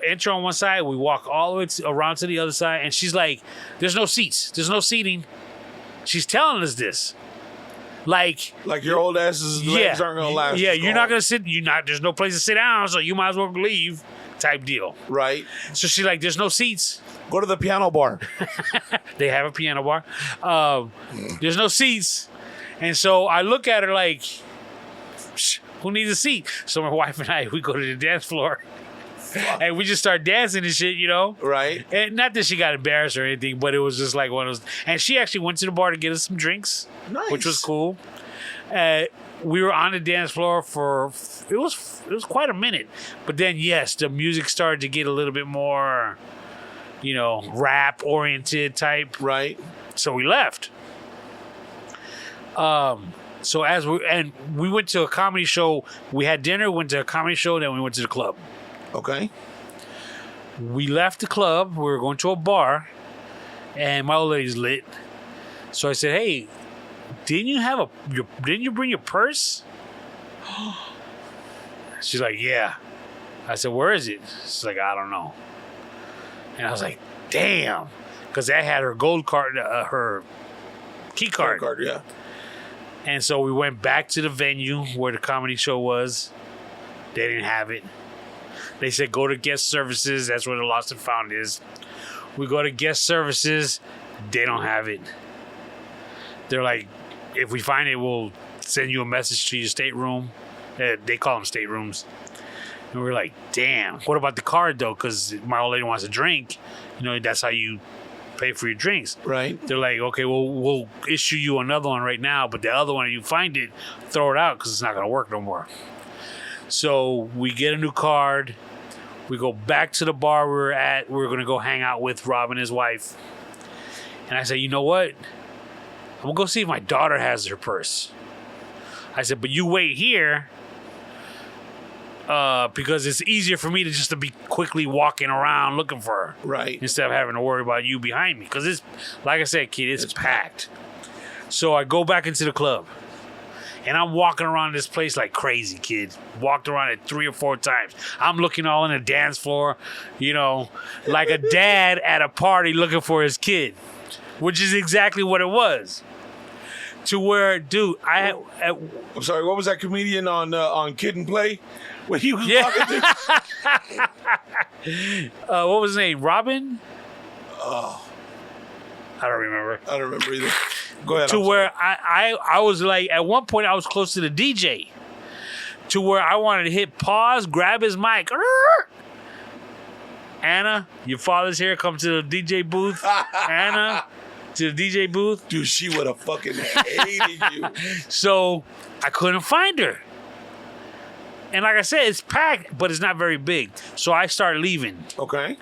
enter on one side, we walk all the way around to the other side, and she's like, there's no seats. There's no seating. She's telling us this. Like your old ass's legs aren't gonna last. Yeah, you're not gonna sit. There's no place to sit down, so you might as well leave. Type deal. Right. So she's like, "There's no seats. Go to the piano bar." They have a piano bar. There's no seats, and so I look at her like, "Who needs a seat?" So my wife and I, we go to the dance floor. And we just start dancing and shit, you know? Right. And not that she got embarrassed or anything, but it was just like one of those. And she actually went to the bar to get us some drinks, which was cool. We were on the dance floor for it was quite a minute, but then yes, the music started to get a little bit more, you know, rap oriented type. Right. So we left. So we went to a comedy show. We had dinner, went to a comedy show, then we went to the club. Okay. We left the club. We were going to a bar, and my old lady's lit. So I said, "Hey, didn't you bring your purse?" She's like, "Yeah." I said, "Where is it?" She's like, "I don't know." And I was like, "Damn," because I had her gold card, her key card. Yeah. And so we went back to the venue where the comedy show was. They didn't have it. They said, "Go to guest services." That's where the lost and found is. We go to guest services. They don't have it. They're like, "If we find it, we'll send you a message to your stateroom." They call them staterooms. And we're like, "Damn, what about the card, though? Because my old lady wants a drink. You know, that's how you pay for your drinks." Right. They're like, "Okay, well, we'll issue you another one right now. But the other one, if you find it, throw it out because it's not going to work no more." So we get a new card. We go back to the bar we were at. We were going to go hang out with Rob and his wife. And I said, "You know what? I'm going to go see if my daughter has her purse." I said, "But you wait here because it's easier for me to be quickly walking around looking for her. Right. Instead of having to worry about you behind me. Because it's, like I said, kid, it's packed. So I go back into the club. And I'm walking around this place like crazy, kid. Walked around it 3 or 4 times. I'm looking all in the dance floor, you know, like a dad at a party looking for his kid, which is exactly what it was. To where, dude, I'm sorry, what was that comedian on Kid and Play? When he was walking through? What was his name? Robin? Oh. I don't remember. I don't remember either. Go ahead. To where I was like, at one point I was close to the DJ. To where I wanted to hit pause, grab his mic. "Anna, your father's here. Come to the DJ booth." Anna, to the DJ booth. Dude, she would have fucking hated you. So I couldn't find her. And like I said, it's packed, but it's not very big. So I start leaving. Okay.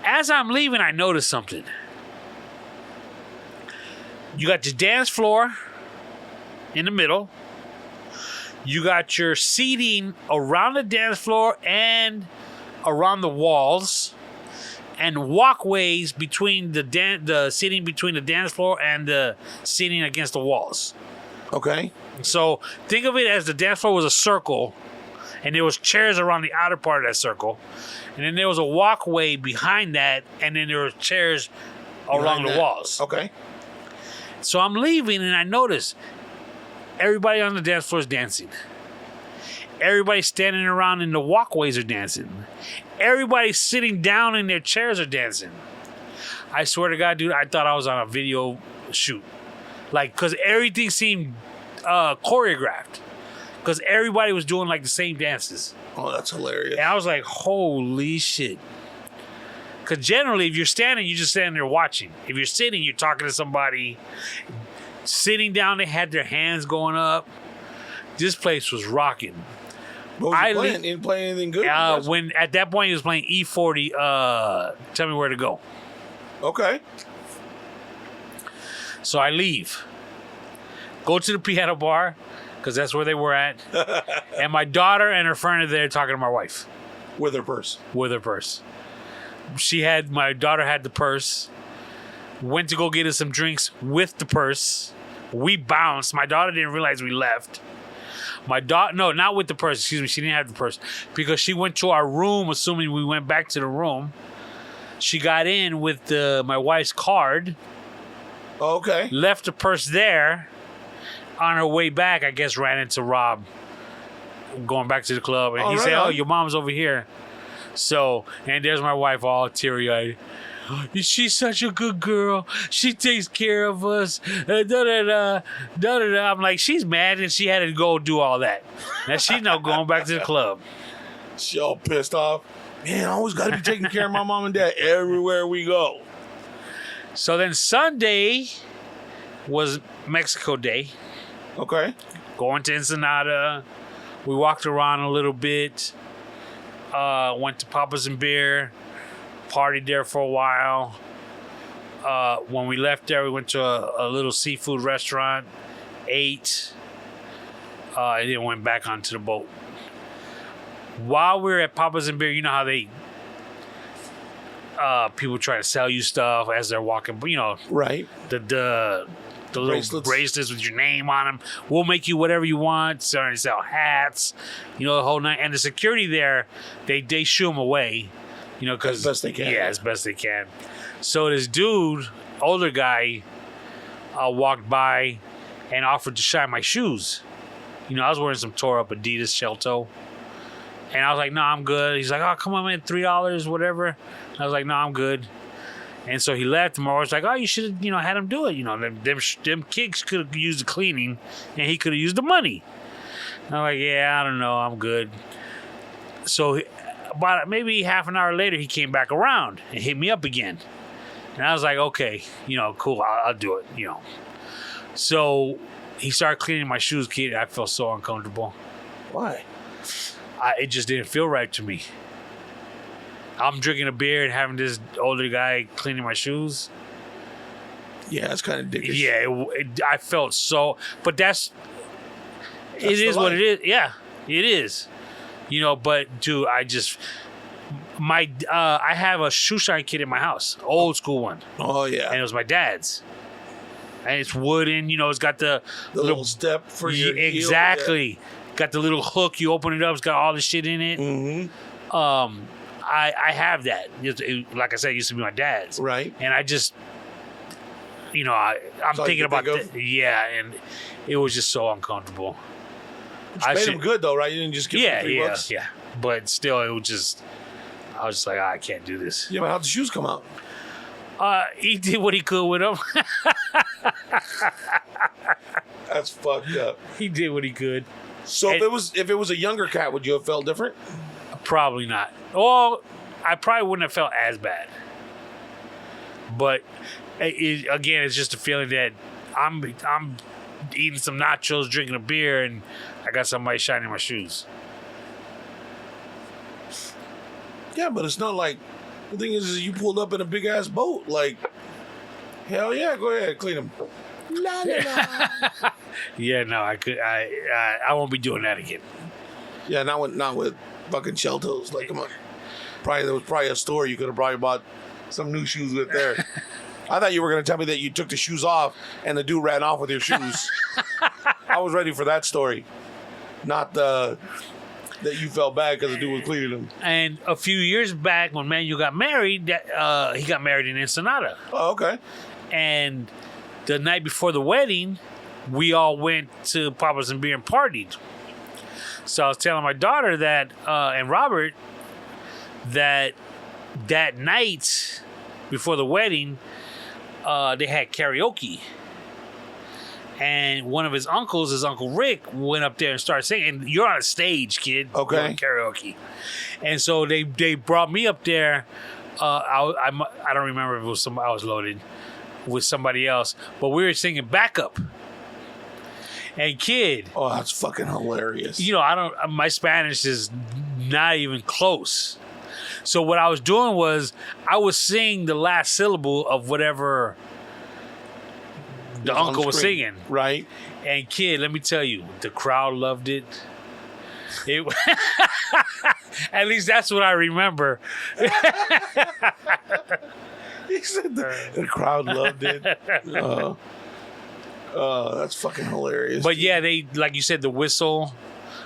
As I'm leaving, I noticed something. You got your dance floor in the middle. You got your seating around the dance floor and around the walls, and walkways between the seating between the dance floor and the seating against the walls. Okay. So think of it as the dance floor was a circle, and there was chairs around the outer part of that circle, and then there was a walkway behind that, and then there were chairs along the walls. Okay. So I'm leaving, and I notice everybody on the dance floor is dancing. Everybody standing around in the walkways are dancing. Everybody sitting down in their chairs are dancing. I swear to God, dude, I thought I was on a video shoot. Like, because everything seemed choreographed. Because everybody was doing, like, the same dances. Oh, that's hilarious. And I was like, holy shit. Because generally, if you're standing, you're just standing there watching. If you're sitting, you're talking to somebody. Sitting down, they had their hands going up. This place was rocking. What was he playing? He didn't play anything good? When at that point he was playing E40. Tell me where to go. Okay. So I leave. Go to the piano bar, because that's where they were at. And my daughter and her friend are there talking to my wife. With her purse. With her purse. My daughter had the purse. Went to go get us some drinks with the purse. We bounced. My daughter didn't realize we left. No, not with the purse. Excuse me. She didn't have the purse. Because she went to our room, assuming we went back to the room. She got in with my wife's card. Okay. Left the purse there. On her way back, I guess ran into Rob going back to the club. And he said, "Oh, your mom's over here." So, and there's my wife all teary-eyed. "She's such a good girl. She takes care of us." I'm like, she's mad and she had to go do all that. Now she's not going back to the club. She all pissed off. Man, I always got to be taking care of my mom and dad everywhere we go. So then Sunday was Mexico Day. Okay. Going to Ensenada. We walked around a little bit. Went to Papa's and Beer. Partied there for a while. When we left there, we went to a little seafood restaurant. Ate. And then went back onto the boat. While we were at Papa's and Beer, you know how they... people try to sell you stuff as they're walking. But, you know... Right. The little bracelets with your name on them. We'll make you whatever you want. Starting to sell hats, you know, the whole night. And the security there, they shoo them away, you know, because as best they can. Yeah, as best they can. So this dude, older guy, walked by and offered to shine my shoes. You know, I was wearing some tore up Adidas shell toe, and I was like, "No, I'm good." He's like, "Oh, come on, man, $3, whatever." I was like, "No, I'm good." And so he left, and I was like, "Oh, you should have, had him do it. You know, them kicks could have used the cleaning, and he could have used the money." And I'm like, "Yeah, I don't know, I'm good." So about maybe half an hour later, he came back around and hit me up again. And I was like, "Okay, cool, I'll do it, So he started cleaning my shoes, kid. I felt so uncomfortable. Why? It just didn't feel right to me. I'm drinking a beer and having this older guy cleaning my shoes. Yeah, that's kind of dickish. Yeah, I felt so... But that's it is what it is. Yeah, it is. But dude, I have a shoe shine kit in my house. Old school one. Oh, yeah. And it was my dad's. And it's wooden, it's got the little step for your heel. Exactly. Yeah. Got the little hook. You open it up. It's got all the shit in it. Mm-hmm. I have that. Like I said, it used to be my dad's. Right. And I just, I'm thinking about that. Yeah, and it was just so uncomfortable. You made him good, though, right? You didn't just give him $3? Yeah. But still, I was just like, I can't do this. Yeah, but how'd the shoes come out? He did what he could with them. That's fucked up. He did what he could. So if it was a younger cat, would you have felt different? Probably not. Well, I probably wouldn't have felt as bad. But again, it's just a feeling that I'm eating some nachos, drinking a beer, and I got somebody shining my shoes. Yeah, but it's not like the thing is you pulled up in a big ass boat. Like, hell yeah, go ahead, clean them. La, la, la. Yeah, no, I won't be doing that again. Yeah, not with fucking shell toes. Like, come on. There was probably a store you could have probably bought some new shoes with there. I thought you were going to tell me that you took the shoes off and the dude ran off with your shoes. I was ready for that story. Not that you felt bad because the dude was cleaning them. And a few years back when Manuel got married, he got married in Ensenada. Oh, okay. And the night before the wedding, we all went to Papa's and Beer and partied. So I was telling my daughter that, and Robert, that night before the wedding, they had karaoke. And one of his uncles, his Uncle Rick, went up there and started singing. And you're on a stage, kid. Okay. You're on karaoke. And so they brought me up there. I don't remember if it was I was loaded with somebody else. But we were singing backup. And kid, Oh, that's fucking hilarious. my Spanish is not even close. So what I was doing was I was saying the last syllable of whatever the uncle was singing. Right. And kid, let me tell you, the crowd loved it. At least that's what I remember. He said the crowd loved it. That's fucking hilarious. But yeah, they, like you said, the whistle.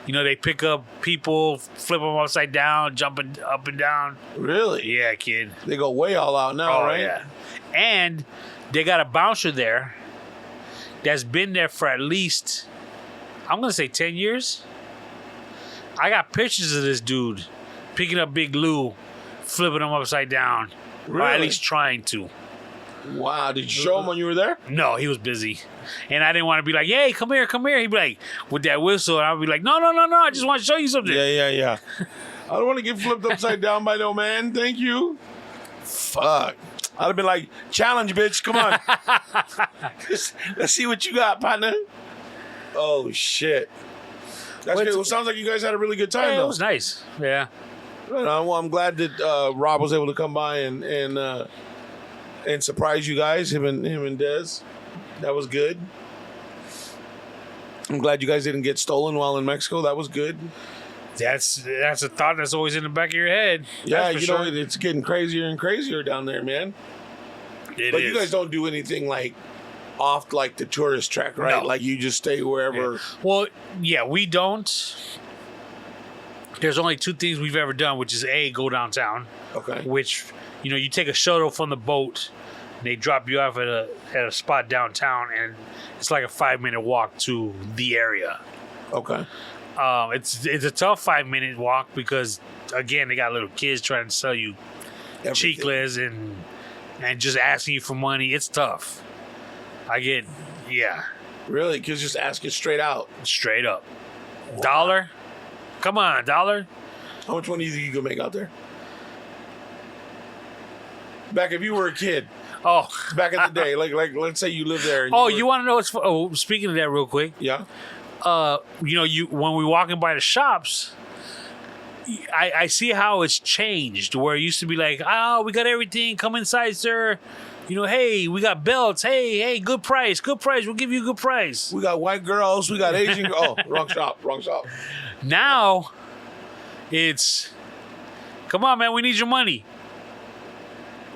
They pick up people, flip them upside down, jumping up and down. Really? Yeah, kid. They go way all out now, right? Yeah. And they got a bouncer there that's been there for at least, I'm going to say 10 years. I got pictures of this dude picking up Big Lou, flipping him upside down. Really? Or at least trying to. Wow. Did you show him when you were there? No, he was busy. And I didn't want to be like, hey, come here. He'd be like, with that whistle. And I'd be like, no, I just want to show you something. Yeah. I don't want to get flipped upside down by no man. Thank you. Fuck. I'd have been like, challenge, bitch. Come on. Let's see what you got, partner. Oh, shit. That's good. Well, sounds like you guys had a really good time, though. It was nice. Yeah. Well, I'm glad that Rob was able to come by and surprise you guys, him and Dez. That was good. I'm glad you guys didn't get stolen while in Mexico. That was good. That's a thought that's always in the back of your head. Yeah, it's getting crazier and crazier down there, man. But you guys don't do anything like off like the tourist track, right? No. Like you just stay wherever. Yeah. Well, yeah, we don't. There's only two things we've ever done, which is A, go downtown. Okay. Which, you take a shuttle from the boat, and they drop you off at a spot downtown, and it's like a 5-minute walk to the area. Okay. It's a tough 5-minute walk because, again, they got little kids trying to sell you chiclets and just asking you for money. It's tough. Really? Kids just ask it straight out. Straight up. $1? Come on, $1? How much money do you think you could make out there? Back if you were a kid. Oh. Back in the day. Like let's say you lived there. You want to know what's speaking of that real quick. Yeah. When we walking by the shops, I see how it's changed. Where it used to be like, we got everything. Come inside, sir. Hey, we got belts. Hey, good price. We'll give you a good price. We got white girls. We got Asian girls. Oh, wrong shop. Now, it's, come on, man. We need your money.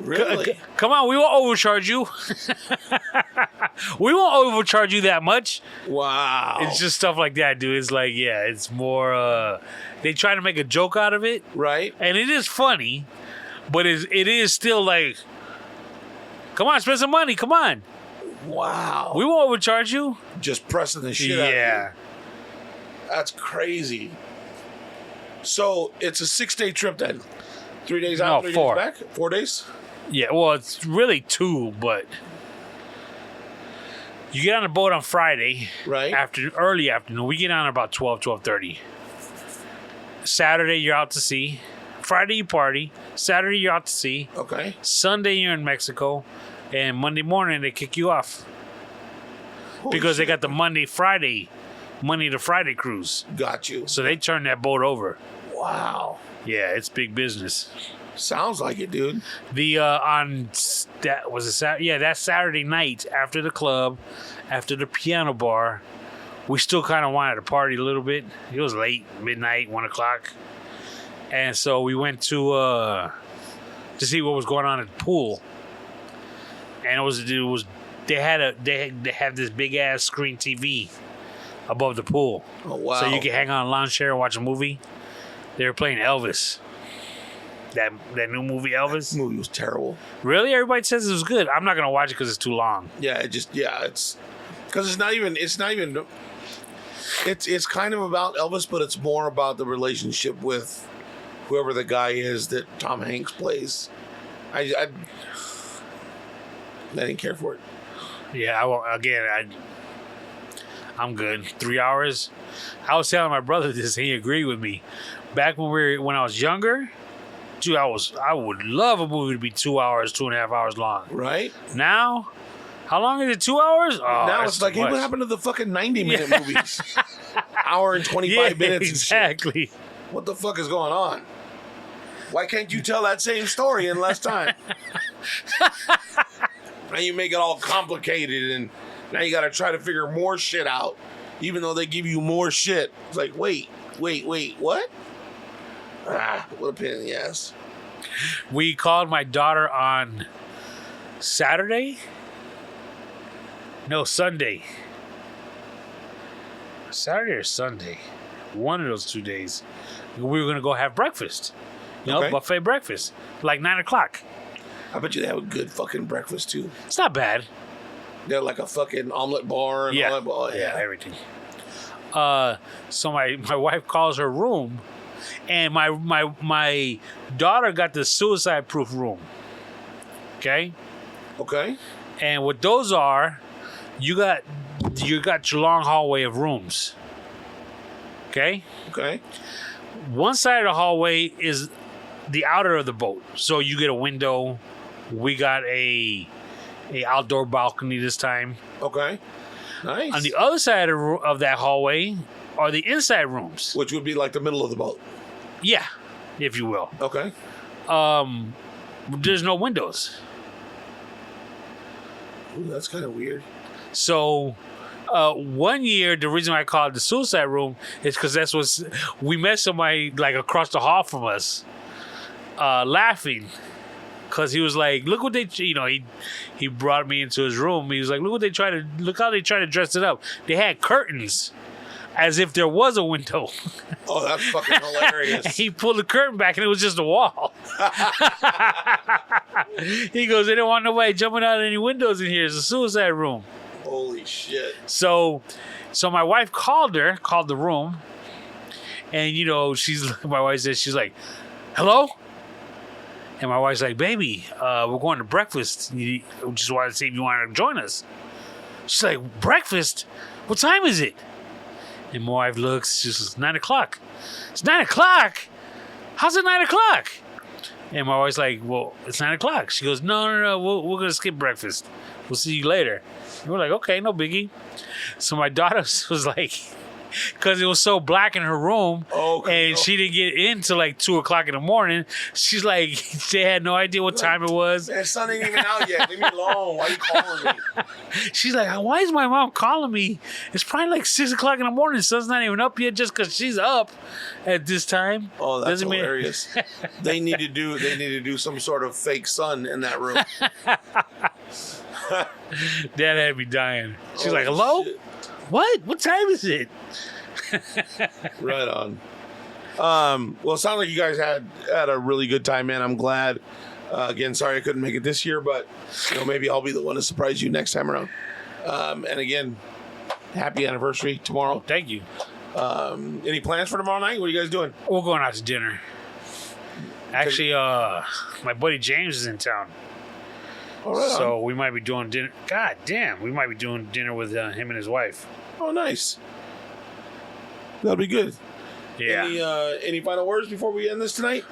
Really? Come on, we won't overcharge you. We won't overcharge you that much. Wow. It's just stuff like that, dude. It's like, it's more, they try to make a joke out of it. Right. And it is funny, but it is still like, come on, spend some money. Come on. Wow. We won't overcharge you. Just pressing the shit out of you. That's crazy. So it's a 6-day trip then? 3 days out, 3 4. days back? 4 days? Yeah, well, it's really 2, but you get on the boat on Friday. Right. Early afternoon. We get on about 12:30. Saturday, you're out to sea. Friday, you party. Saturday, you're out to sea. Okay. Sunday, you're in Mexico. And Monday morning, they kick you off. Holy Because they shit. got the Monday to Friday cruise. Got you. So they turn that boat over. Wow. Yeah, it's big business. Sounds like it, dude. That Saturday night after the club, after the piano bar, we still kind of wanted to party a little bit. It was late, midnight, 1 o'clock, and so we went to see what was going on at the pool. And they had this big ass screen TV above the pool. Oh wow! So you could hang on a lawn chair and watch a movie. They were playing Elvis. That new movie Elvis. The movie was terrible. Really? Everybody says it was good. I'm not gonna watch it because it's too long. Yeah, it's because it's not even. It's kind of about Elvis, but it's more about the relationship with whoever the guy is that Tom Hanks plays. I didn't care for it. Yeah. I'm good. 3 hours. I was telling my brother this, and he agreed with me. Back when I was younger, I would love a movie to be 2 hours, 2.5 hours long. Right? Now, How long is it? 2 hours? Oh, Now that's it's like, too hey, what much. happened to the fucking 90-minute movies? Hour and 25 minutes. Exactly. And shit. What the fuck is going on? Why can't you tell that same story in less time? Now you make it all complicated, and now you got to try to figure more shit out, even though they give you more shit. It's like, wait, what? What a pain in the ass. We called my daughter on Saturday. No, Sunday. Saturday or Sunday. One of those 2 days. We were going to go have breakfast. You know, Okay. buffet breakfast. Like 9 o'clock. I bet you they have a good fucking breakfast, too. It's not bad. They're like a fucking omelet bar and all that. Oh, Yeah, everything. So my wife calls her room, and my daughter got the suicide-proof room. Okay? Okay. And what those are, you got your long hallway of rooms. Okay? Okay. One side of the hallway is the outer of the boat. So you get a window. We got a outdoor balcony this time. Okay. Nice. On the other side of that hallway are the inside rooms. Which would be like the middle of the boat. Yeah, if you will. Okay. There's no windows. Ooh, that's kind of weird. So, 1 year, the reason I called it the suicide room is because we met somebody like across the hall from us, laughing, because he was like, "Look what they," he brought me into his room. He was like, look how they try to dress it up. They had curtains, as if there was a window. Oh, that's fucking hilarious. He pulled the curtain back and it was just a wall. He goes, they don't want nobody jumping out of any windows in here. It's a suicide room. Holy shit. So my wife called the room, and my wife says, she's like, hello? And my wife's like, baby, we're going to breakfast. We just wanted to see if you wanted to join us. She's like, breakfast? What time is it? And my wife looks, she says, 9 o'clock. It's 9 o'clock? How's it 9 o'clock? And my wife's like, well, it's 9 o'clock. She goes, no, we're going to skip breakfast. We'll see you later. And we're like, okay, no biggie. So my daughter was like, because it was so black in her room, she didn't get in till like 2 o'clock in the morning. She's like, they had no idea what time it was. Man, sun ain't even out yet. Leave me alone. Why are you calling me? She's like, why is my mom calling me? It's probably like 6 o'clock in the morning. The sun's not even up yet just because she's up at this time. Oh, that's hilarious. They need to do some sort of fake sun in that room. Dad had me dying. She's like, hello? Shit. What time is it? Right on. Well, it sounds like you guys had a really good time, man. I'm glad. Again, sorry I couldn't make it this year, but maybe I'll be the one to surprise you next time around. And again, happy anniversary tomorrow. Thank you. Any plans for tomorrow night? What are you guys doing? We're going out to dinner. Actually, my buddy James is in town. All right. So we might be doing dinner. God damn, we might be doing dinner with him and his wife. Oh, nice. That'll be good. Yeah. Any final words before we end this tonight?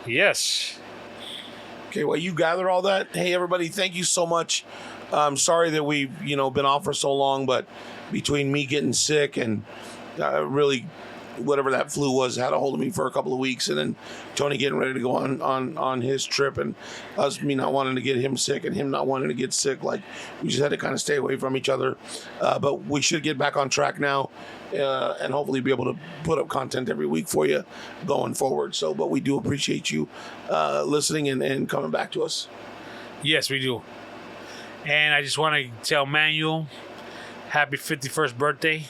Yes. Okay, well, you gather all that. Hey, everybody, thank you so much. I'm sorry that we've, been off for so long, but between me getting sick and really whatever that flu was had a hold of me for a couple of weeks, and then Tony getting ready to go on his trip, and me not wanting to get him sick and him not wanting to get sick, like we just had to kind of stay away from each other, but we should get back on track now, and hopefully be able to put up content every week for you going forward. But we do appreciate you listening and coming back to us. Yes, we do. And I just want to tell Manuel happy 51st birthday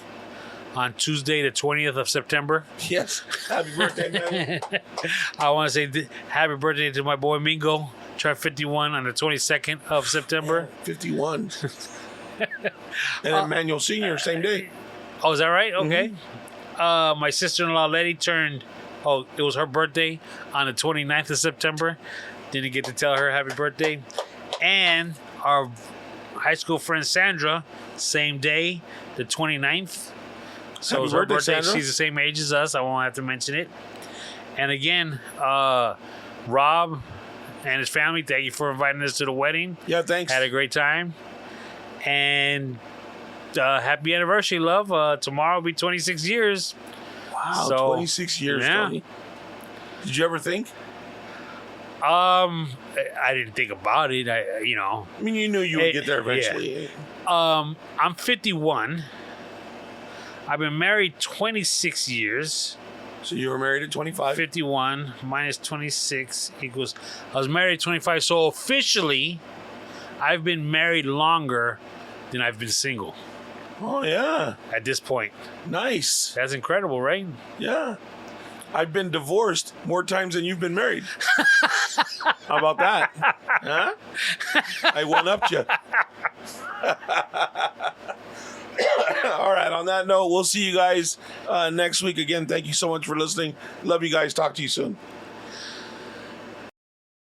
on Tuesday, the 20th of September. Yes. Happy birthday, man. I want to say happy birthday to my boy Mingo. Turned 51 on the 22nd of September. 51. And then Manuel Sr., same day. Oh, is that right? Okay. Mm-hmm. My sister-in-law Letty it was her birthday on the 29th of September. Didn't get to tell her happy birthday. And our high school friend Sandra, same day, the 29th. So it was her birthday. Sandra. She's the same age as us. I won't have to mention it. And again, Rob, and his family. Thank you for inviting us to the wedding. Yeah, thanks. Had a great time. And happy anniversary, love. Tomorrow will be 26 years. Wow, So, 26 years, yeah. Tony. Did you ever think? I didn't think about it. I mean, you knew you would get there eventually. Yeah. I'm 51. I've been married 26 years. So you were married at 25? 51 minus 26 equals... I was married at 25, so officially, I've been married longer than I've been single. Oh, yeah. At this point. Nice. That's incredible, right? Yeah. I've been divorced more times than you've been married. How about that? Huh? I one-upped you. All right, on that note, we'll see you guys next week. Again, thank you so much for listening. Love you guys. Talk to you soon.